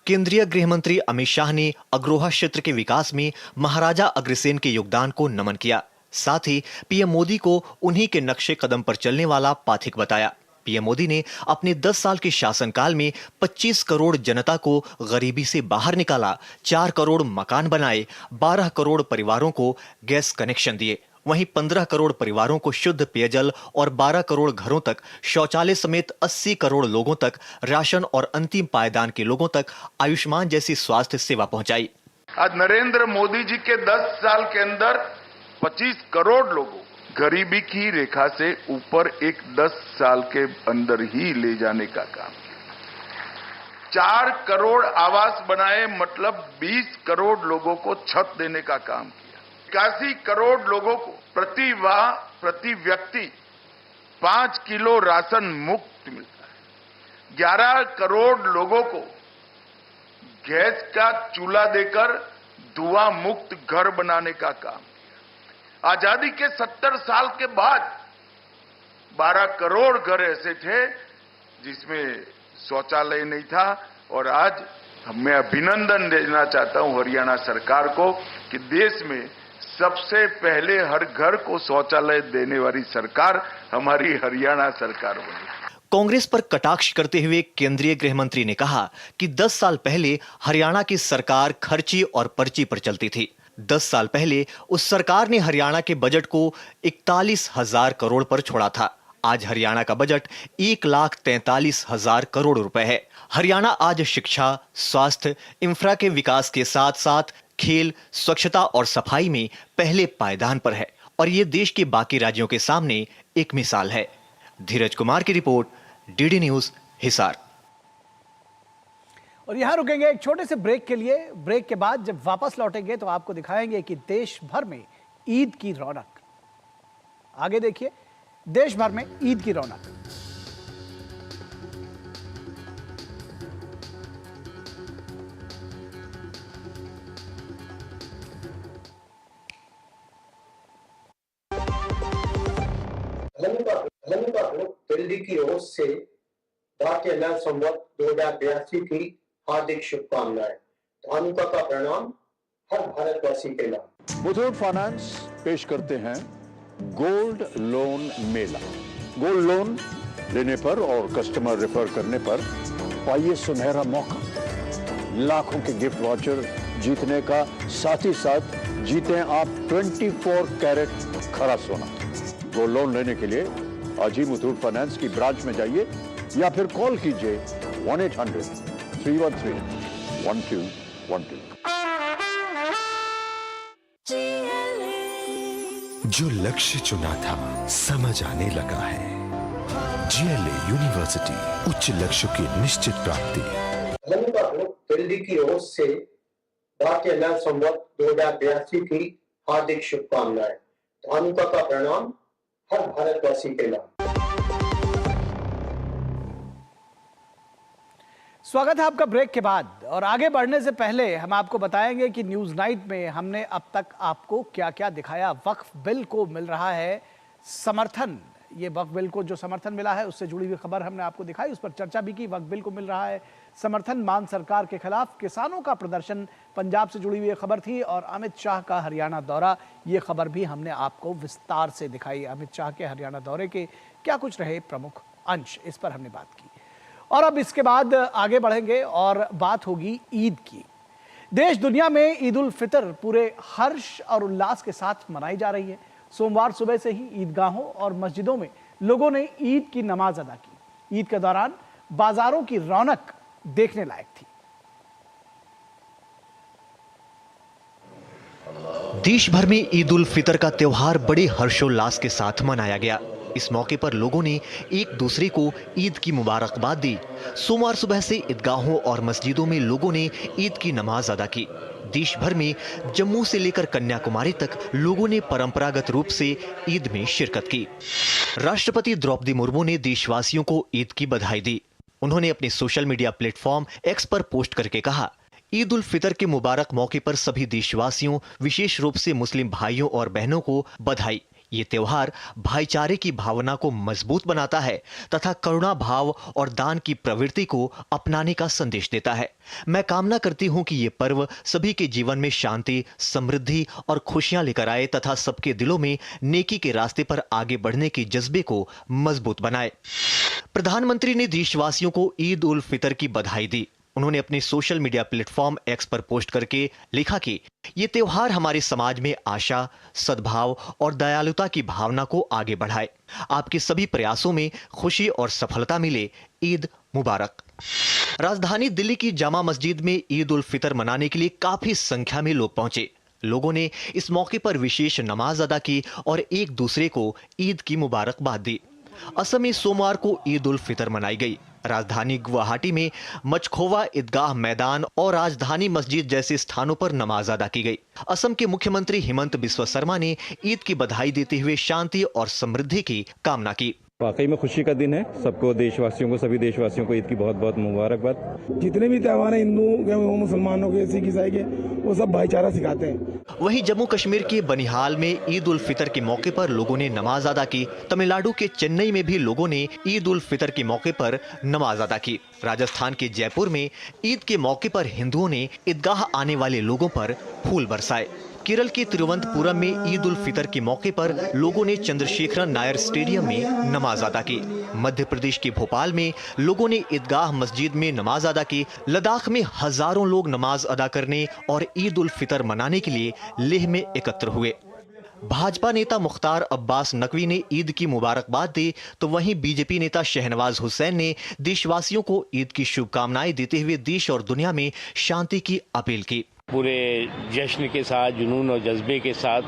केंद्रीय गृह मंत्री अमित शाह ने अग्रोहा क्षेत्र के विकास में महाराजा अग्रसेन के योगदान को नमन किया। साथ ही पीएम मोदी को उन्हीं के नक्शे कदम पर चलने वाला पाथिक बताया। पीएम मोदी ने अपने 10 साल के शासनकाल में 25 करोड़ जनता को गरीबी से बाहर निकाला, 4 करोड़ मकान बनाए, 12 करोड़ परिवारों को गैस कनेक्शन दिए, वहीं 15 करोड़ परिवारों को शुद्ध पेयजल और 12 करोड़ घरों तक शौचालय समेत 80 करोड़ लोगों तक राशन और अंतिम पायदान के लोगों तक आयुष्मान जैसी स्वास्थ्य सेवा पहुंचाई। आज नरेंद्र मोदी जी के 10 साल के अंदर 25 करोड़ लोगों गरीबी की रेखा से ऊपर एक 10 साल के अंदर ही ले जाने का काम किया। 4 करोड़ आवास बनाए, मतलब 20 करोड़ लोगों को छत देने का काम किया। 81 करोड़ लोगों को प्रति व्यक्ति 5 किलो राशन मुफ्त मिलता है। 11 करोड़ लोगों को गैस का चूल्हा देकर धुआं मुक्त घर बनाने का काम किया। आजादी के 70 साल के बाद 12 करोड़ घर ऐसे थे जिसमें शौचालय नहीं था, और आज मैं अभिनंदन देना चाहता हूं हरियाणा सरकार को कि देश में सबसे पहले हर घर को शौचालय देने वाली सरकार हमारी हरियाणा सरकार बनी। कांग्रेस पर कटाक्ष करते हुए केंद्रीय गृह मंत्री ने कहा कि 10 साल पहले हरियाणा की सरकार खर्ची और पर्ची पर चलती थी। 10 साल पहले उस सरकार ने हरियाणा के बजट को 41,000 करोड़ पर छोड़ा था। आज हरियाणा का बजट 1,43,000 करोड़ रुपए है। हरियाणा आज शिक्षा, स्वास्थ्य, इंफ्रा के विकास के साथ साथ खेल, स्वच्छता और सफाई में पहले पायदान पर है और ये देश के बाकी राज्यों के सामने एक मिसाल है। धीरज कुमार की रिपोर्ट, डीडी न्यूज, हिसार। और यहां रुकेंगे एक छोटे से ब्रेक के लिए। ब्रेक के बाद जब वापस लौटेंगे तो आपको दिखाएंगे कि देश भर में ईद की रौनक। आगे देखिए, देश भर में ईद की रौनक। दिल्ली की ओर से भारतीय नव संवत 2082 की हार्दिक शुभकामनाएं। धानुका का प्रणाम हर भारतवासी के नाम। मुथूट फाइनेंस पेश करते हैं गोल्ड लोन मेला। गोल्ड लोन लेने पर और कस्टमर रेफर करने पर पाइए सुनहरा मौका, लाखों के गिफ्ट वाउचर जीतने का, साथ ही साथ जीते आप 24 कैरेट खरा सोना। गोल्ड लोन लेने के लिए आज ही मुथूट फाइनेंस की ब्रांच में जाइए या फिर कॉल कीजिए 1-800-313-1212। जो लक्ष्य चुना था समझ आने लगा है। GLA यूनिवर्सिटी, उच्च लक्ष्य की निश्चित प्राप्ति। धानुका ग्रुप दिल्ली की ओर से भारतीय नव संवत 2082 की हार्दिक शुभकामनाएं। धानुका का प्रणाम हर भारतवासी के नाम। स्वागत है आपका ब्रेक के बाद। और आगे बढ़ने से पहले हम आपको बताएंगे कि न्यूज नाइट में हमने अब तक आपको क्या क्या दिखाया। वक्फ बिल को मिल रहा है समर्थन। ये वक्फ बिल को जो समर्थन मिला है उससे जुड़ी हुई खबर हमने आपको दिखाई, उस पर चर्चा भी की। वक्फ बिल को मिल रहा है समर्थन, मान सरकार के खिलाफ किसानों का प्रदर्शन, पंजाब से जुड़ी हुई खबर थी। और अमित शाह का हरियाणा दौरा, ये खबर भी हमने आपको विस्तार से दिखाई। अमित शाह के हरियाणा दौरे के क्या कुछ रहे प्रमुख अंश, इस पर हमने बात की। और अब इसके बाद आगे बढ़ेंगे और बात होगी ईद की। देश दुनिया में ईद उल फितर पूरे हर्ष और उल्लास के साथ मनाई जा रही है। सोमवार सुबह से ही ईदगाहों और मस्जिदों में लोगों ने ईद की नमाज अदा की। ईद के दौरान बाजारों की रौनक देखने लायक थी। देश भर में ईद उल फितर का त्योहार बड़े हर्षोल्लास के साथ मनाया गया। इस मौके पर लोगों ने एक दूसरे को ईद की मुबारकबाद दी। सोमवार सुबह से ईदगाहों और मस्जिदों में लोगों ने ईद की नमाज अदा की। देश भर में जम्मू से लेकर कन्याकुमारी तक लोगों ने परंपरागत रूप से ईद में शिरकत की। राष्ट्रपति द्रौपदी मुर्मू ने देशवासियों को ईद की बधाई दी। उन्होंने अपने सोशल मीडिया प्लेटफॉर्म एक्स पर पोस्ट करके कहा, ईद उल फितर के मुबारक मौके पर सभी देशवासियों, विशेष रूप से मुस्लिम भाइयों और बहनों को बधाई। ये त्योहार भाईचारे की भावना को मजबूत बनाता है तथा करुणा भाव और दान की प्रवृत्ति को अपनाने का संदेश देता है। मैं कामना करती हूं कि ये पर्व सभी के जीवन में शांति, समृद्धि और खुशियां लेकर आए तथा सबके दिलों में नेकी के रास्ते पर आगे बढ़ने के जज्बे को मजबूत बनाए। प्रधानमंत्री ने देशवासियों को ईद उल फितर की बधाई दी। उन्होंने अपने सोशल मीडिया प्लेटफॉर्म एक्स पर पोस्ट करके लिखा कि ये त्योहार हमारे समाज में आशा, सद्भाव और दयालुता की भावना को आगे बढ़ाए। आपके सभी प्रयासों में खुशी और सफलता मिले। ईद मुबारक। राजधानी दिल्ली की जामा मस्जिद में ईद उल फितर मनाने के लिए काफी संख्या में लोग पहुंचे। लोगों ने इस मौके पर विशेष नमाज अदा की और एक दूसरे को ईद की मुबारकबाद दी। असम में सोमवार को ईद उल फितर मनाई गई। राजधानी गुवाहाटी में मचखोवा ईदगाह मैदान और राजधानी मस्जिद जैसे स्थानों पर नमाज अदा की गई। असम के मुख्यमंत्री हिमंत बिस्वा शर्मा ने ईद की बधाई देते हुए शांति और समृद्धि की कामना की। वाकई में खुशी का दिन है। सबको, देशवासियों को, सभी देशवासियों को ईद की बहुत बहुत मुबारकबाद। जितने भी त्योहार हैं, हिंदू के, मुसलमानों के, सिख ईसाई के, वो सब भाईचारा सिखाते हैं। वहीं जम्मू कश्मीर के बनिहाल में ईद उल फितर के मौके पर लोगों ने नमाज अदा की। तमिलनाडु के चेन्नई में भी लोगों ने ईद उल फितर के मौके पर नमाज अदा की। राजस्थान के जयपुर में ईद के मौके पर हिंदुओं ने ईदगाह आने वाले लोगों पर फूल बरसाए। केरल के तिरुवनंतपुरम में ईद उल फितर के मौके पर लोगों ने चंद्रशेखरन नायर स्टेडियम में नमाज अदा की। मध्य प्रदेश के भोपाल में लोगों ने ईदगाह मस्जिद में नमाज अदा की। लद्दाख में हजारों लोग नमाज अदा करने और ईद उल फितर मनाने के लिए लेह में एकत्र हुए। भाजपा नेता मुख्तार अब्बास नकवी ने ईद की मुबारकबाद दी, तो वहीं बीजेपी नेता शहनवाज हुसैन ने देशवासियों को ईद की शुभकामनाएं देते हुए देश और दुनिया में शांति की अपील की। पूरे जश्न के साथ, जुनून और जज्बे के साथ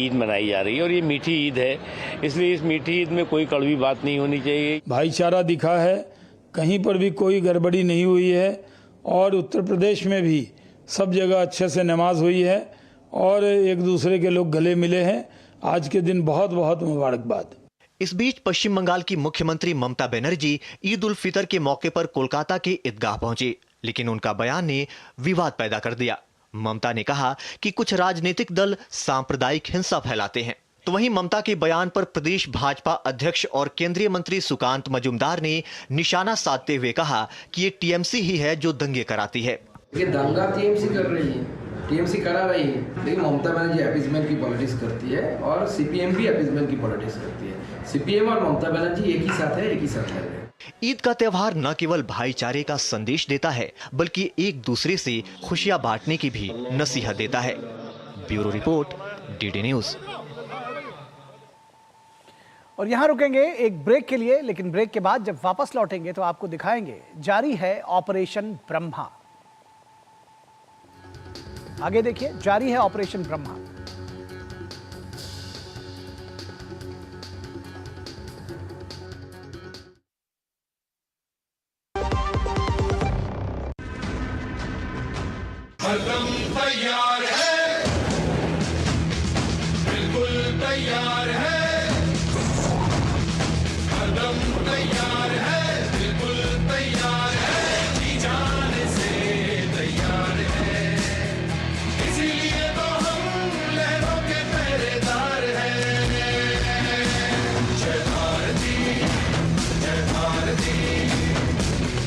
ईद मनाई जा रही है और ये मीठी ईद है, इसलिए इस मीठी ईद में कोई कड़वी बात नहीं होनी चाहिए। भाईचारा दिखा है, कहीं पर भी कोई गड़बड़ी नहीं हुई है और उत्तर प्रदेश में भी सब जगह अच्छे से नमाज हुई है और एक दूसरे के लोग गले मिले हैं। आज के दिन बहुत बहुत मुबारकबाद। इस बीच पश्चिम बंगाल की मुख्यमंत्री ममता बनर्जी ईद उल फितर के मौके पर कोलकाता के ईदगाह पहुंचे, लेकिन उनका बयान ने विवाद पैदा कर दिया। ममता ने कहा कि कुछ राजनीतिक दल सांप्रदायिक हिंसा फैलाते हैं। तो वहीं ममता के बयान पर प्रदेश भाजपा अध्यक्ष और केंद्रीय मंत्री सुकांत मजूमदार ने निशाना साधते हुए कहा कि ये टीएमसी ही है जो दंगे कराती है। ये दंगा टीएमसी कर रही है, टीएमसी करा रही है, लेकिन ममता बनर्जी अपीजमेंट की पॉलिटिक्स करती है और सीपीएम भी अपीजमेंट की पॉलिटिक्स करती है। सीपीएम और ममता बनर्जी एक ही साथ है, एक ही साथ है। ईद का त्योहार न केवल भाईचारे का संदेश देता है, बल्कि एक दूसरे से खुशियां बांटने की भी नसीहत देता है। Bureau report, DD news. और यहां रुकेंगे एक ब्रेक के लिए, लेकिन ब्रेक के बाद जब वापस लौटेंगे तो आपको दिखाएंगे जारी है ऑपरेशन ब्रह्मा। आगे देखिए, जारी है ऑपरेशन ब्रह्मा। हरदम तैयार है, बिल्कुल तैयार है, हरदम तैयार है, बिल्कुल तैयार है, जी जाने से तैयार है, इसीलिए तो हम लहरों के पहरेदार हैं। जय भारती, जय भारती,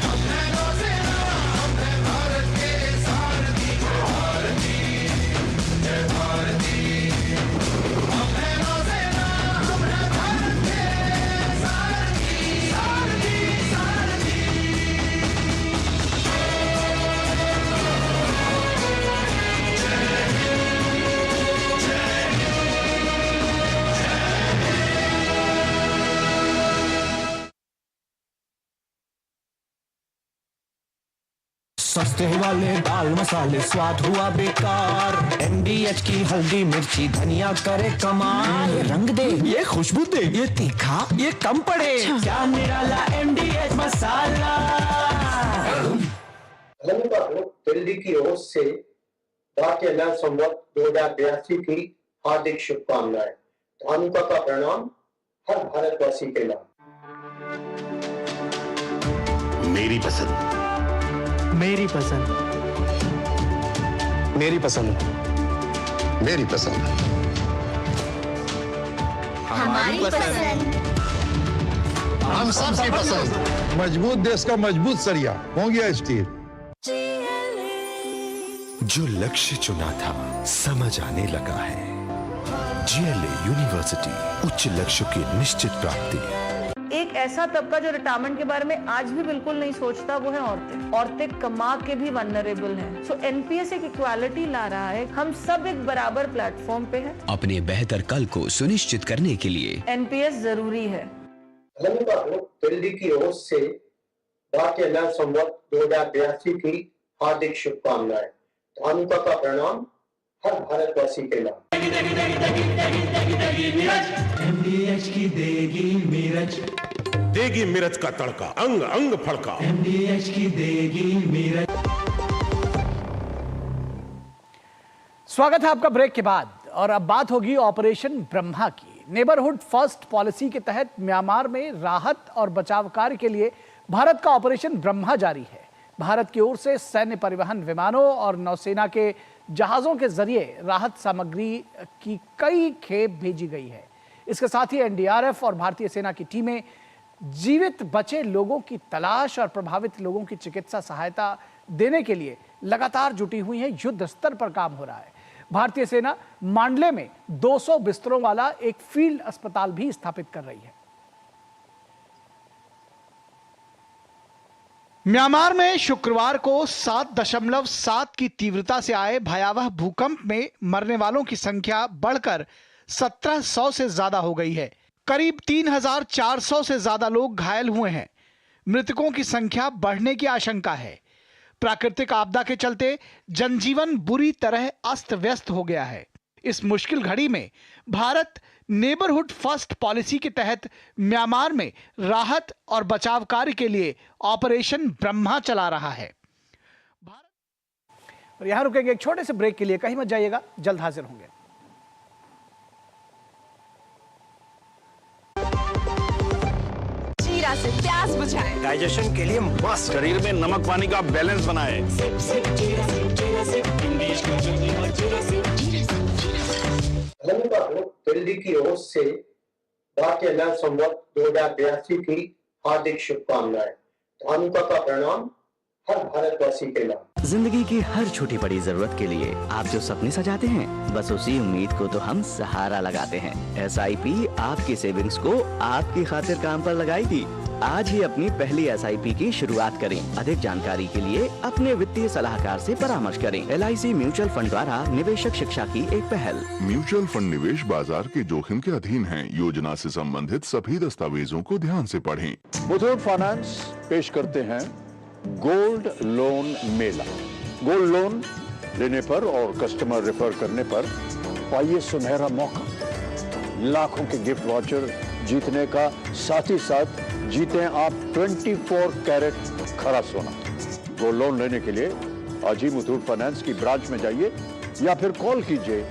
हम हैं नौसेना, हम हैं भारत के सारथी। जय भारती, जय भारती, हम हैं नौसेना, हम हैं भारत के सारथी, सारथी, सारथी। सस्ते वाले दाल मसाले स्वाद हुआ बेकार, MDH की हल्दी मिर्ची धनिया करे कमाल। ये रंग दे, ये खुशबू दे, ये तीखा, ये कम पड़े, क्या निराला MDH मसाला। दिल्ली की ओर से भारतीय नव संवत 2082 की हार्दिक शुभकामनाएं। धानुका का प्रणाम हर भारतवासी के नाम। मेरी पसंद, मेरी पसंद, मेरी पसंद, मेरी पसंद, हमारी पसंद, हम सबकी पसंद। मजबूत देश का मजबूत सरिया मोंगिया स्टील। जो लक्ष्य चुना था समझ आने लगा है। GLA यूनिवर्सिटी, उच्च लक्ष्य की निश्चित प्राप्ति। एक ऐसा तबका जो रिटायरमेंट के बारे में आज भी बिल्कुल नहीं सोचता, वो है औरतें। औरतें कमा के भी वल्नरेबल हैं। सो NPS एक इक्वालिटी ला रहा है, हम सब एक बराबर प्लेटफॉर्म पे हैं। अपने बेहतर कल को सुनिश्चित करने के लिए NPS जरूरी है। दिल्ली की ओर से भारतीय नव संवत 2082 की हार्दिक शुभकामनाएं। धानुका का प्रणाम हर भारतवासी के नाम। MDH की देगी मिर्च, देगी मिर्च का तड़का, अंग अंग फड़का। MDH की देगी मिर्च। स्वागत है आपका ब्रेक के बाद, और अब बात होगी ऑपरेशन ब्रह्मा की। नेबरहुड फर्स्ट पॉलिसी के तहत म्यांमार में राहत और बचाव कार्य के लिए भारत का ऑपरेशन ब्रह्मा जारी है। भारत की ओर से सैन्य परिवहन विमानों और नौसेना के जहाजों के जरिए राहत सामग्री की कई खेप भेजी गई है। इसके साथ ही NDRF और भारतीय सेना की टीमें जीवित बचे लोगों की तलाश और प्रभावित लोगों की चिकित्सा सहायता देने के लिए लगातार जुटी हुई हैं। युद्ध स्तर पर काम हो रहा है। भारतीय सेना मांडले में 200 बिस्तरों वाला एक फील्ड अस्पताल भी स्थापित कर रही है। म्यांमार में शुक्रवार को 7.7 की तीव्रता से आए भयावह भूकंप में मरने वालों की संख्या बढ़कर 1700 से ज्यादा हो गई है। करीब 3400 से ज्यादा लोग घायल हुए हैं। मृतकों की संख्या बढ़ने की आशंका है। प्राकृतिक आपदा के चलते जनजीवन बुरी तरह अस्त व्यस्त हो गया है। इस मुश्किल घड़ी में भारत नेबरहुड फर्स्ट पॉलिसी के तहत म्यांमार में राहत और बचाव कार्य के लिए ऑपरेशन ब्रह्मा चला रहा है। और यहां रुकेंगे एक छोटे से ब्रेक के लिए, कहीं मत जाइएगा, जल्द हाजिर होंगे। जीरा से प्यास बुझाएं, डाइजेशन के लिए मस्त, शरीर में नमक पानी का बैलेंस बनाए। दिल्ली की ओर से भारतीय नव संवत 2082 की हार्दिक शुभकामनाएं। धानुका का प्रणाम हर भारतवासी के नाम। जिंदगी की हर छोटी बड़ी जरूरत के लिए आप जो सपने सजाते हैं, बस उसी उम्मीद को तो हम सहारा लगाते हैं। SIP आपकी सेविंग्स को आपकी खातिर काम पर लगाएगी। आज ही अपनी पहली SIP की शुरुआत करें। अधिक जानकारी के लिए अपने वित्तीय सलाहकार से परामर्श करें। LIC म्यूचुअल फंड द्वारा निवेशक शिक्षा की एक पहल। म्यूचुअल फंड निवेश बाजार के जोखिम के अधीन है। योजना से संबंधित सभी दस्तावेजों को ध्यान से पढ़ें। मुथूट फाइनेंस पेश करते हैं गोल्ड लोन मेला। गोल्ड लोन लेने पर और कस्टमर रेफर करने पर पाइए सुनहरा मौका, लाखों के गिफ्ट वाउचर जीतने का। साथ ही साथ जीतें आप 24 कैरेट खरा सोना। गोल्ड लोन लेने के लिए आज ही मुथूट फाइनेंस की ब्रांच में जाइए या फिर कॉल कीजिए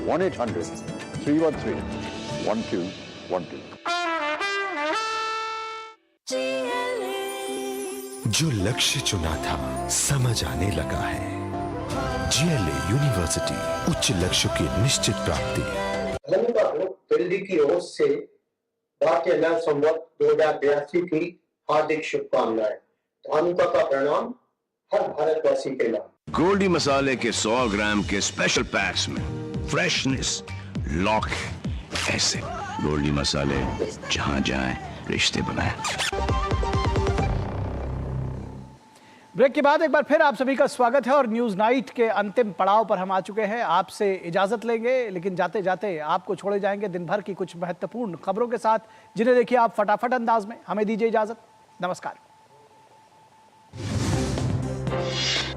1-800-313-1212। जो लक्ष्य चुना था समझ आने लगा है। GLA यूनिवर्सिटी, उच्च लक्ष्य की निश्चित प्राप्ति। दिल्ली की ओर से भारतीय नव संवत 2082 की हार्दिक शुभकामनाएं। धानुका का प्रणाम हर भारतवासी के नाम। गोल्डी मसाले के 100 ग्राम के स्पेशल पैक्स में फ्रेशनेस लॉक है। ऐसे गोल्डी मसाले जहां जाएं रिश्ते बनाएं। ब्रेक के बाद एक बार फिर आप सभी का स्वागत है और न्यूज नाइट के अंतिम पड़ाव पर हम आ चुके हैं। आपसे इजाजत लेंगे, लेकिन जाते जाते आपको छोड़े जाएंगे दिन भर की कुछ महत्वपूर्ण खबरों के साथ, जिन्हें देखिए आप फटाफट अंदाज में। हमें दीजिए इजाजत। नमस्कार।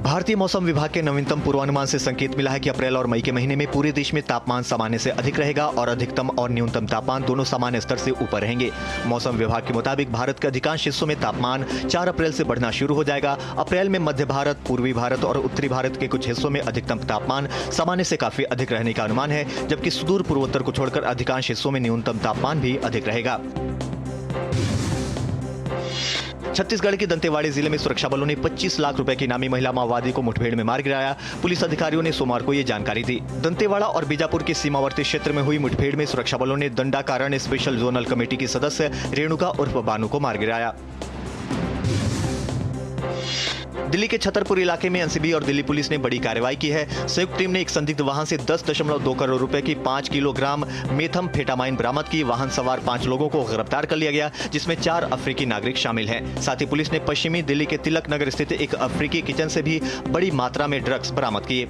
भारतीय मौसम विभाग के नवीनतम पूर्वानुमान से संकेत मिला है कि अप्रैल और मई के महीने में पूरे देश में तापमान सामान्य से अधिक रहेगा और अधिकतम और न्यूनतम तापमान दोनों सामान्य स्तर से ऊपर रहेंगे। मौसम विभाग के मुताबिक भारत के अधिकांश हिस्सों में तापमान 4 अप्रैल से बढ़ना शुरू हो जाएगा। अप्रैल में मध्य भारत, पूर्वी भारत और उत्तरी भारत के कुछ हिस्सों में अधिकतम तापमान सामान्य से काफी अधिक रहने का अनुमान है, जबकि सुदूर पूर्वोत्तर को छोड़कर अधिकांश हिस्सों में न्यूनतम तापमान भी अधिक रहेगा। छत्तीसगढ़ के दंतेवाड़ा जिले में सुरक्षा बलों ने 25 लाख रुपए की इनामी महिला माओवादी को मुठभेड़ में मार गिराया। पुलिस अधिकारियों ने सोमवार को ये जानकारी दी। दंतेवाड़ा और बीजापुर के सीमावर्ती क्षेत्र में हुई मुठभेड़ में सुरक्षा बलों ने दंडाकारण्य स्पेशल जोनल कमेटी की सदस्य रेणुका उर्फ बानू को मार गिराया। दिल्ली के छतरपुर इलाके में एनसीबी और दिल्ली पुलिस ने बड़ी कार्रवाई की है। संयुक्त टीम ने एक संदिग्ध वाहन से 10.2 करोड़ रुपए की 5 किलोग्राम मेथमफेटामाइन बरामद की। वाहन सवार 5 लोगों को गिरफ्तार कर लिया गया, जिसमें 4 अफ्रीकी नागरिक शामिल हैं। साथ ही पुलिस ने पश्चिमी दिल्ली के तिलक नगर स्थित एक अफ्रीकी किचन से भी बड़ी मात्रा में ड्रग्स बरामद किए।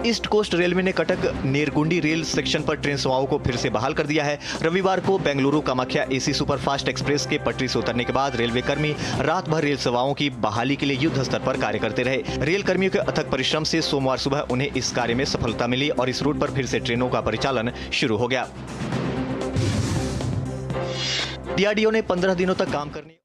ईस्ट कोस्ट रेलवे ने कटक नेरगुंडी रेल सेक्शन पर ट्रेन सेवाओं को फिर से बहाल कर दिया है। रविवार को Bengaluru Kamakhya AC superfast express के पटरी से उतरने के बाद रेलवे कर्मी रात भर रेल सेवाओं की बहाली के लिए युद्ध स्तर पर कार्य करते रहे। रेल कर्मियों के अथक परिश्रम से सोमवार सुबह उन्हें इस कार्य में सफलता मिली और इस रूट पर फिर से ट्रेनों का परिचालन शुरू हो गया। DRDO ने 15 दिनों तक काम करने